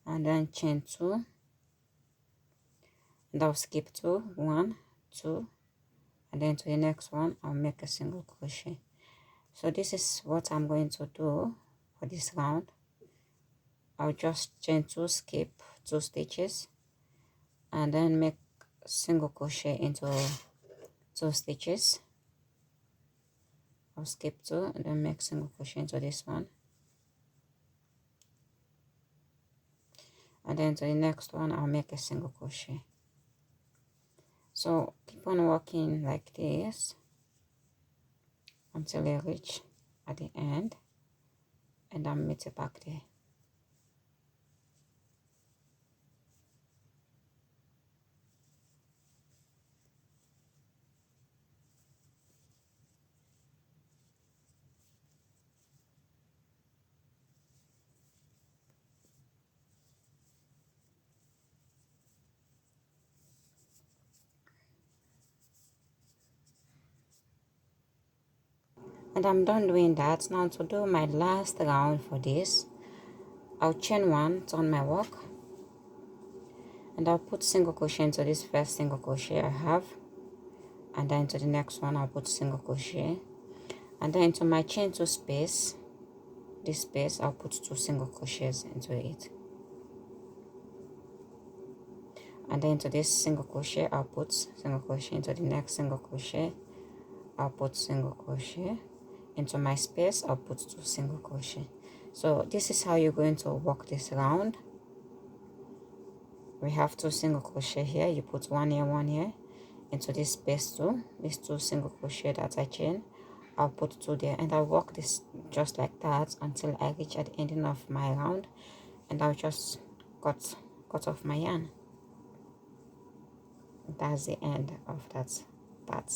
S1: and then chain 2, and I'll skip 2, 1, 2, and then to the next one I'll make a single crochet. So this is what I'm going to do for this round. I'll just chain 2, skip 2 stitches, and then make single crochet into 2 stitches. I'll skip 2 and then make single crochet into this one, and then to the next one I'll make a single crochet. So keep on working like this until you reach at the end, and I'll meet you back there. And I'm done doing that. Now to do my last round for this, I'll chain 1, turn my work, and I'll put single crochet into this first single crochet I have, and then to the next one I'll put single crochet, and then into my chain 2 space, this space I'll put 2 single crochets into it, and then to this single crochet I'll put single crochet, into the next single crochet I'll put single crochet, into my space I'll put 2 single crochet. So this is how you're going to work this round. We have 2 single crochet here, you put 1 here, 1 here, into this space 2, these 2 single crochet that I chain, I'll put 2 there, and I'll work this just like that until I reach at the ending of my round, and I'll just cut off my yarn. That's the end of that part.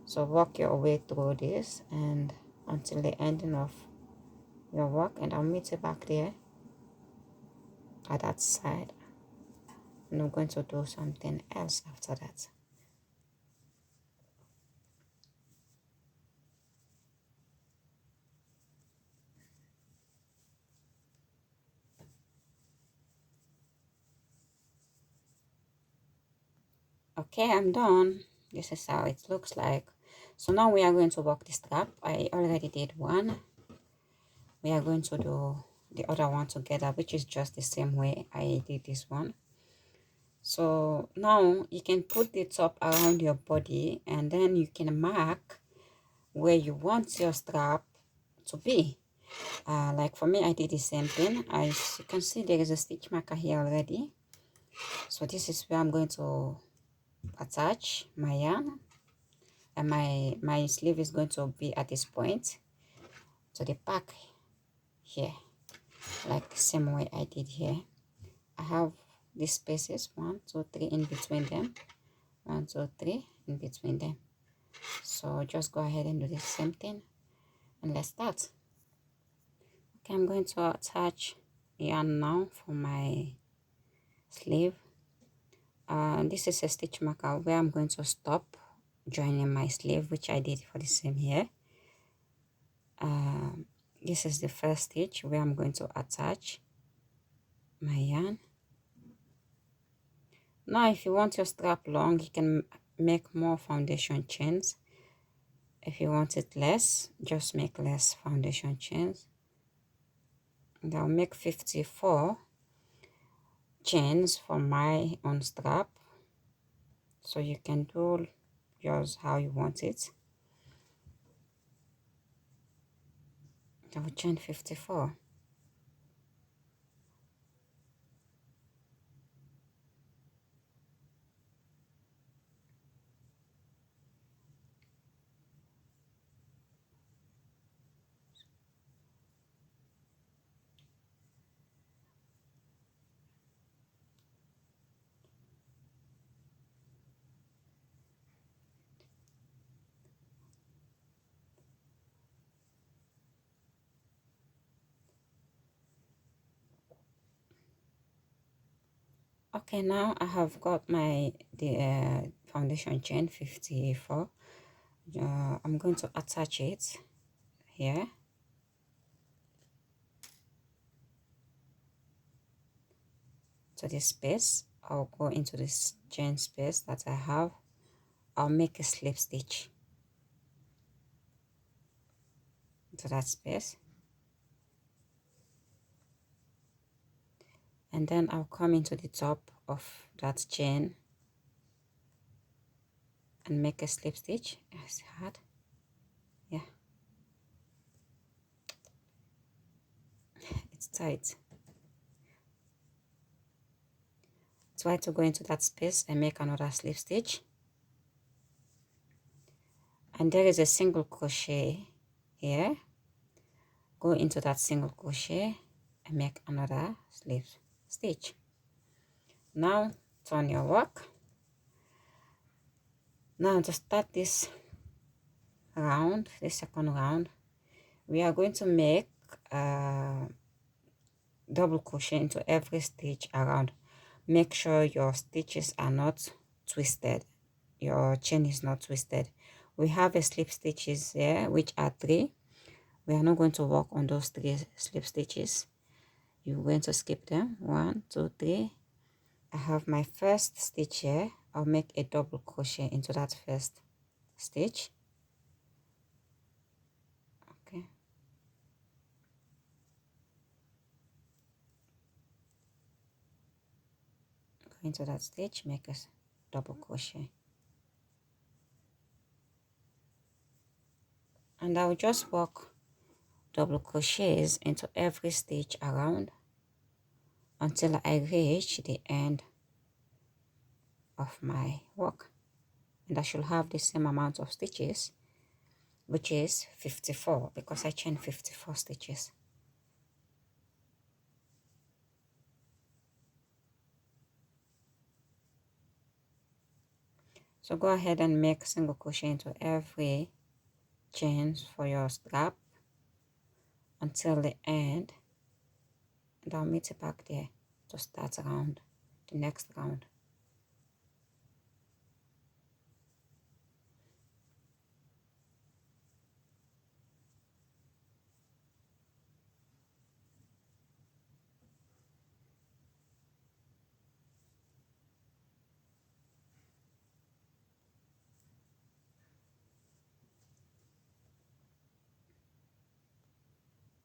S1: So work your way through this and until the ending of your work, and I'll meet you back there at that side, and I'm going to do something else after that. Okay, I'm done. This is how it looks like. So now we are going to work the strap. I already did one. We are going to do the other one together, which is just the same way I did this one. So now you can put the top around your body, and then you can mark where you want your strap to be. Like for me, I did the same thing. As you can see, there is a stitch marker here already. So this is where I'm going to attach my yarn, and my sleeve is going to be at this point to the back here, like the same way I did here. I have these spaces 1, 2, 3 in between them, 1, 2, 3 in between them. So just go ahead and do the same thing, and let's start. Okay, I'm going to attach yarn now for my sleeve. This is a stitch marker where I'm going to stop joining my sleeve, which I did for the same here. This is the first stitch where I'm going to attach my yarn. Now if you want your strap long, you can make more foundation chains. If you want it less, just make less foundation chains, and I'll make 54. chains for my own strap, so you can do yours how you want it. I will chain 54. Okay, now I have got my foundation chain 54. I'm going to attach it here. To this space, I'll go into this chain space that I have. I'll make a slip stitch into that space, and then I'll come into the top of that chain and make a slip stitch. It's hard, yeah, it's tight. Try to go into that space and make another slip stitch, and there is a single crochet here. Go into that single crochet and make another slip stitch. Now turn your work. Now to start this round, the second round, we are going to make double crochet into every stitch around. Make sure your stitches are not twisted, your chain is not twisted. We have a slip stitches here which are 3. We are not going to work on those 3 slip stitches. You're going to skip them. 1, 2, 3. I have my first stitch here. I'll make a double crochet into that first stitch. Okay, go into that stitch, make a double crochet, and I'll just work double crochets into every stitch around until I reach the end of my work, and I should have the same amount of stitches, which is 54, because I chained 54 stitches. So go ahead and make single crochet into every chain for your strap until the end, and I'll meet you back there to start around the next round.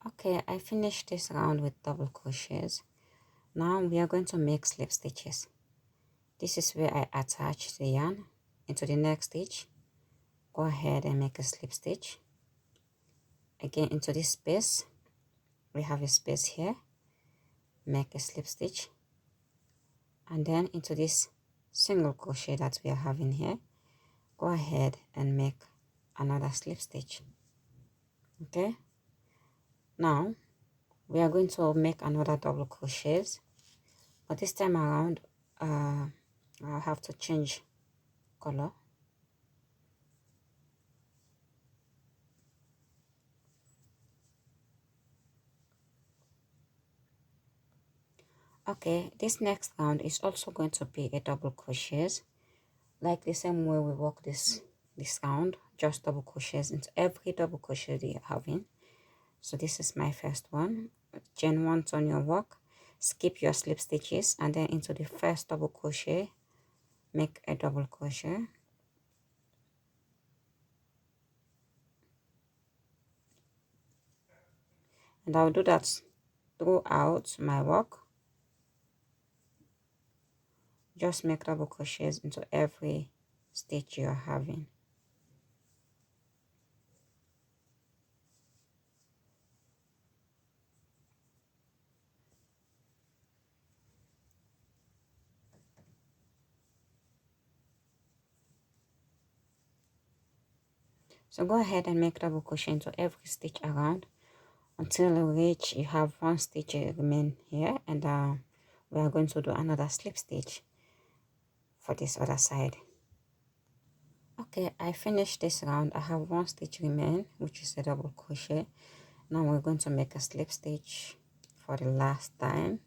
S1: Okay, I finished this round with double crochets. Now we are going to make slip stitches. This is where I attach the yarn into the next stitch. Go ahead and make a slip stitch. Again, into this space, we have a space here. Make a slip stitch. And then into this single crochet that we are having here, go ahead and make another slip stitch. Okay, now we are going to make another double crochets, but this time around I'll have to change color. Okay, this next round is also going to be a double crochets, like the same way we work this round, just double crochets into every double crochet that you're having. So this is my first one. Chain 1, turn your work, skip your slip stitches, and then into the first double crochet make a double crochet, and I'll do that throughout my work. just make double crochets into every stitch you are having. So go ahead and make double crochet into every stitch around until you reach you have one stitch remain here, and we are going to do another slip stitch for this other side. Okay, I finished this round. I have one stitch remain, which is a double crochet. Now we're going to make a slip stitch for the last time.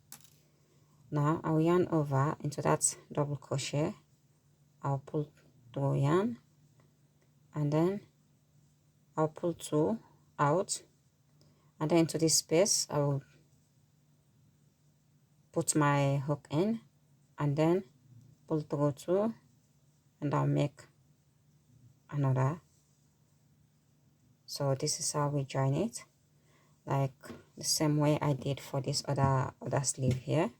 S1: Now I'll yarn over into that double crochet. I'll pull through yarn, and then I'll pull two out, and then into this space I will put my hook in, and then pull through two, and I'll make another. So this is how we join it, like the same way I did for this other sleeve here.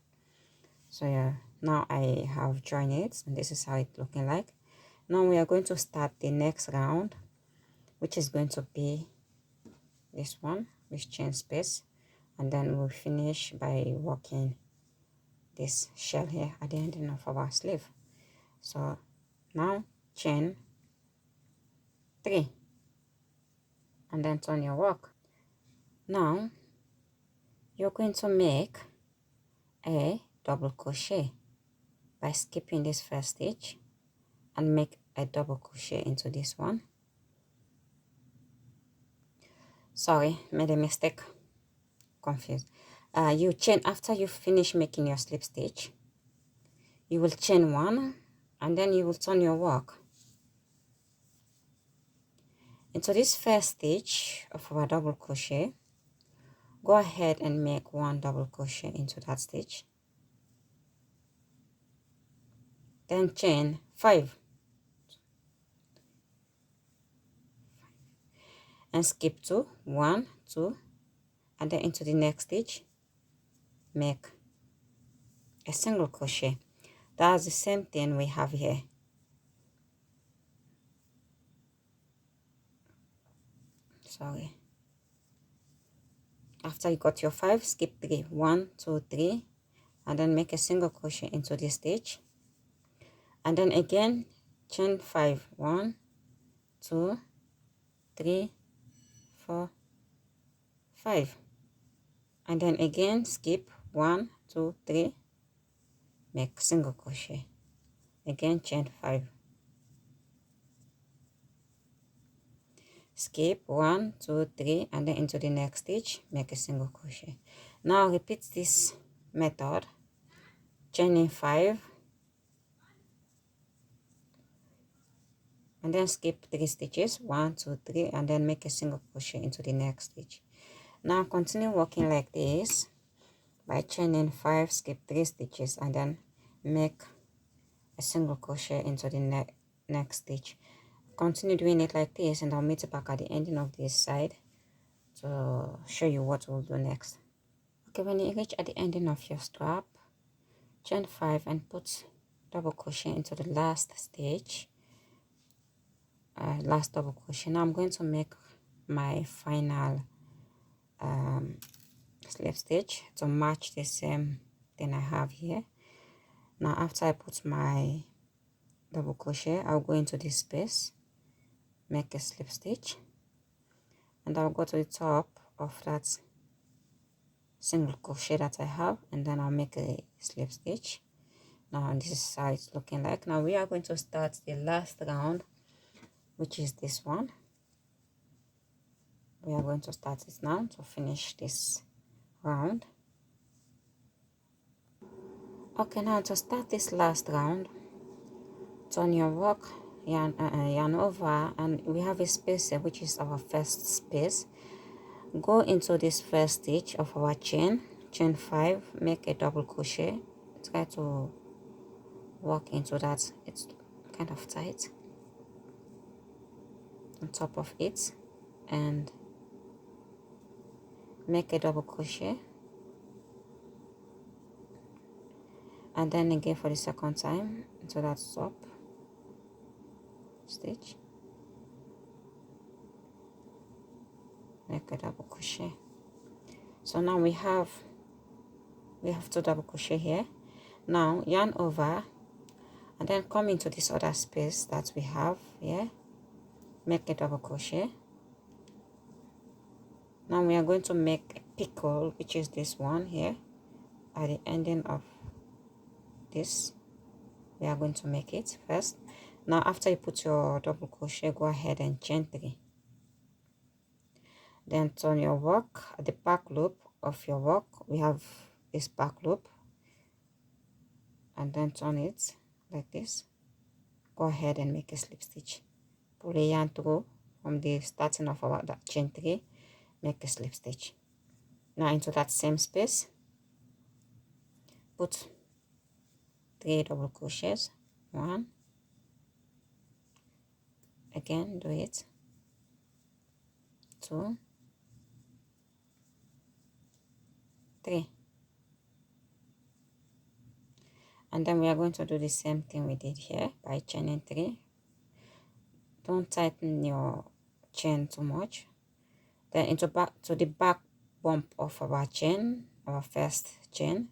S1: So yeah, now I have joined it, and this is how it's looking like. Now we are going to start the next round, which is going to be this one with chain space, and then we'll finish by working this shell here at the ending of our sleeve. So now chain 3 and then turn your work. Now you're going to make a double crochet by skipping this first stitch and make a double crochet into this one. Sorry, made a mistake, confused. You chain after you finish making your slip stitch. You will chain 1, and then you will turn your work into this first stitch of our double crochet. Go ahead and make 1 double crochet into that stitch, then chain 5 and skip 2, 1, 2, and then into the next stitch make a single crochet. That's the same thing we have here. Sorry. After you got your 5, skip 3, 1, 2, 3, and then make a single crochet into this stitch, and then again chain 5, 1, 2, 3, 4, 5, and then again skip 1, 2, 3, make single crochet, again chain 5, skip 1, 2, 3, and then into the next stitch make a single crochet. Now repeat this method, chaining 5 and then skip 3 stitches, 1, 2, 3, and then make a single crochet into the next stitch. Now continue working like this by chaining 5, skip 3 stitches, and then make a single crochet into the next stitch. Continue doing it like this, and I'll meet you back at the ending of this side to show you what we'll do next. Okay, when you reach at the ending of your strap, chain 5 and put double crochet into the last stitch, last double crochet. Now I'm going to make my final slip stitch to match the same thing I have here. Now after I put my double crochet, I'll go into this space, make a slip stitch, and I'll go to the top of that single crochet that I have, and then I'll make a slip stitch. Now this is how it's looking like. Now we are going to start the last round, which is this one. We are going to start it now to finish this round. Okay, now to start this last round, turn your work, yarn over, and we have a space here, which is our first space. Go into this first stitch of our chain 5, make a double crochet. Try to work into that, it's kind of tight, on top of it, and make a double crochet, and then again for the second time into that top stitch, make a double crochet. So now we have 2 double crochet here. Now yarn over and then come into this other space that we have here, make a double crochet. Now we are going to make a pickle, which is this one here. At the ending of this, we are going to make it first. Now after you put your double crochet, go ahead and chain 3. Then turn your work at the back loop of your work. We have this back loop, and then turn it like this. Go ahead and make a slip stitch. Pull a yarn through from the starting of our that chain 3, make a slip stitch. Now into that same space, put 3 double crochets. 1, again do it, 2, 3, and then we are going to do the same thing we did here by chaining 3. Don't tighten your chain too much. Then into the back bump of our chain, our first chain,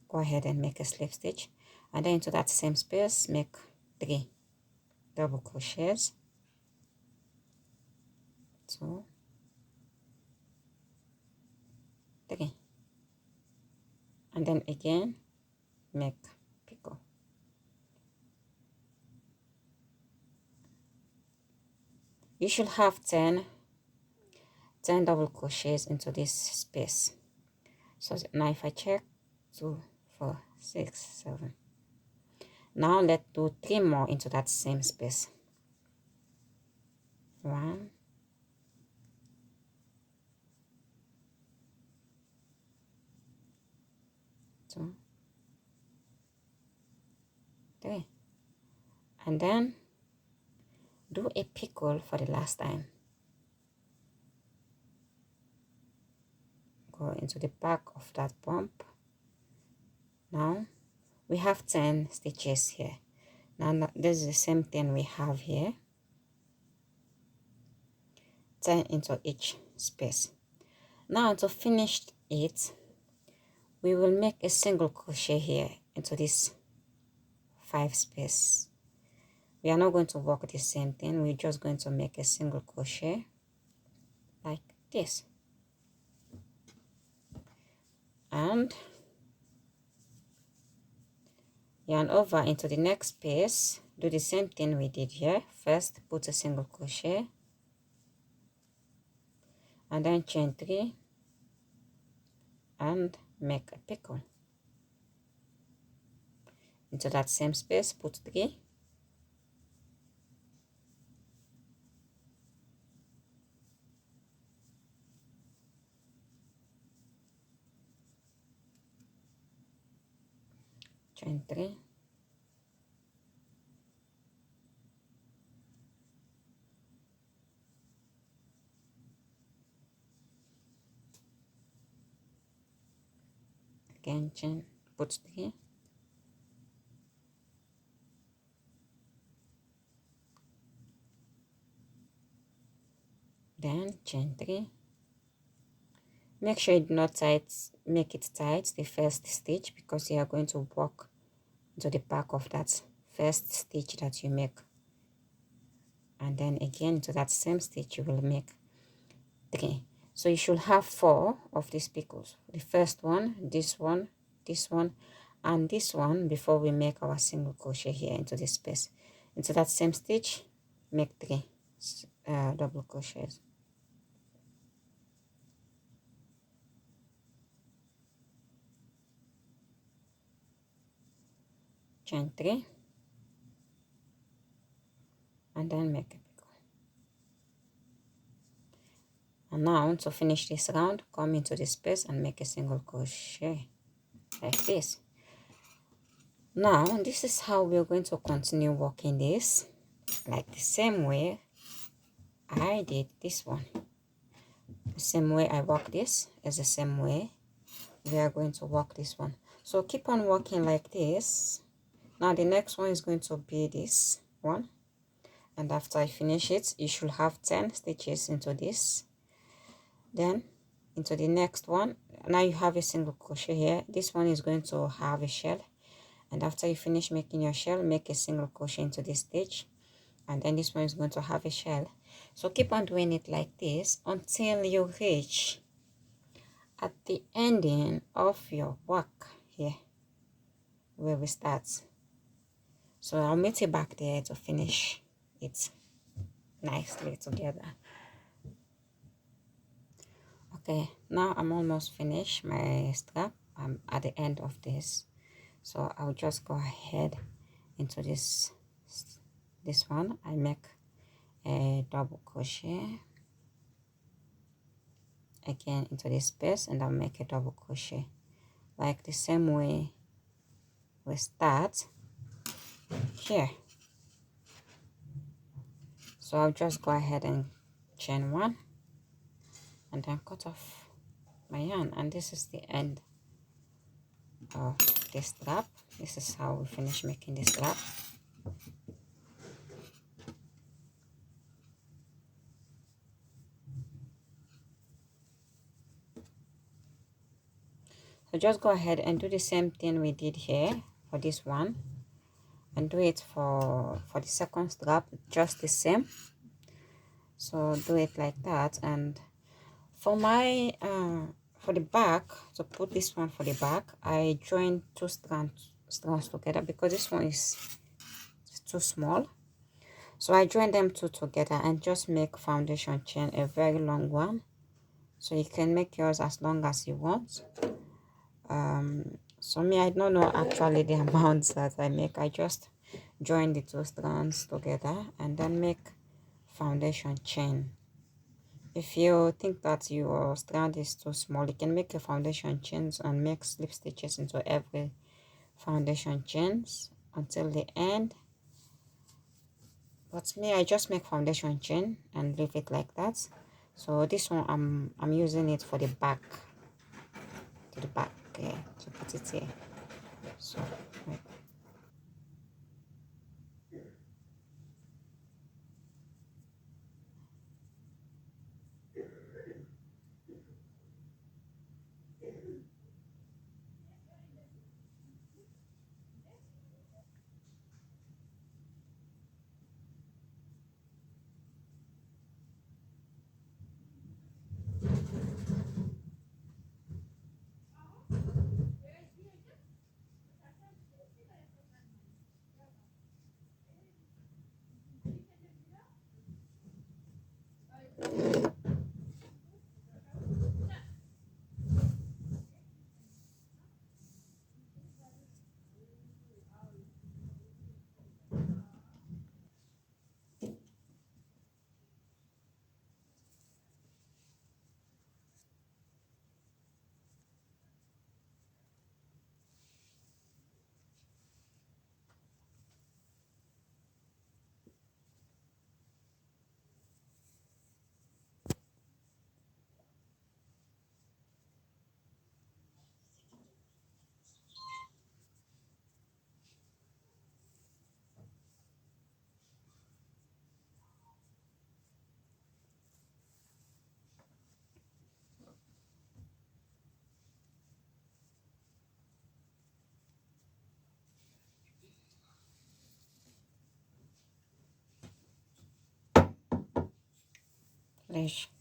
S1: go ahead and make a slip stitch, and then into that same space make 3 double crochets. 2, 3, and then again make pickle. You should have 10 double crochets into this space. So now if I check, 2, 4, 6, 7. Now let's do 3 more into that same space. 1, 2, 3, and then do a pickle for the last time. Go into the back of that bump. Now we have 10 stitches here. Now this is the same thing we have here, 10 into each space. Now to finish it, we will make a single crochet here into this 5 space. We are not going to work the same thing, we're just going to make a single crochet like this, and yarn over into the next space. Do the same thing we did here. First put a single crochet and then chain 3 and make a pickle. Into that same space put 3, chain 3, again chain, put 3, then chain 3. Make sure you do not make it tight the first stitch, because you are going to work to the back of that first stitch that you make, and then again to that same stitch you will make 3. So you should have 4 of these pickles. The first one, this one, and this one, before we make our single crochet here into this space. Into that same stitch make 3 double crochets. Chain 3 and then make a pickle. And now to finish this round, come into this space and make a single crochet like this. Now this is how we're going to continue working this, like the same way I did this one. The same way I work this is the same way we are going to work this one. So keep on working like this. Now the next one is going to be this one, and after I finish it, you should have 10 stitches into this. Then into the next one, now you have a single crochet here. This one is going to have a shell, and after you finish making your shell, make a single crochet into this stitch, and then this one is going to have a shell. So keep on doing it like this until you reach at the ending of your work here where we start. So I'll meet you back there to finish it nicely together. Okay, now I'm almost finished my strap. I'm at the end of this, so I'll just go ahead into this one. I make a double crochet again into this space, and I'll make a double crochet like the same way we start here. So I'll just go ahead and chain one and then cut off my yarn, and this is the end of this strap. This is how we finish making this strap. So just go ahead and do the same thing we did here for this one, and do it for the second strap, just the same. So do it like that. And for my for the back, to put this one for the back, I joined two strands together because this one is too small. So I join them two together and just make foundation chain, a very long one. So you can make yours as long as you want. So me, I don't know actually the amounts that I make. I just join the two strands together and then make foundation chain. If you think that your strand is too small, you can make a foundation chains and make slip stitches into every foundation chains until the end. But me, I just make foundation chain and leave it like that. So this one I'm using it for the back, to the back, yeah, to put it here. So right. Finish.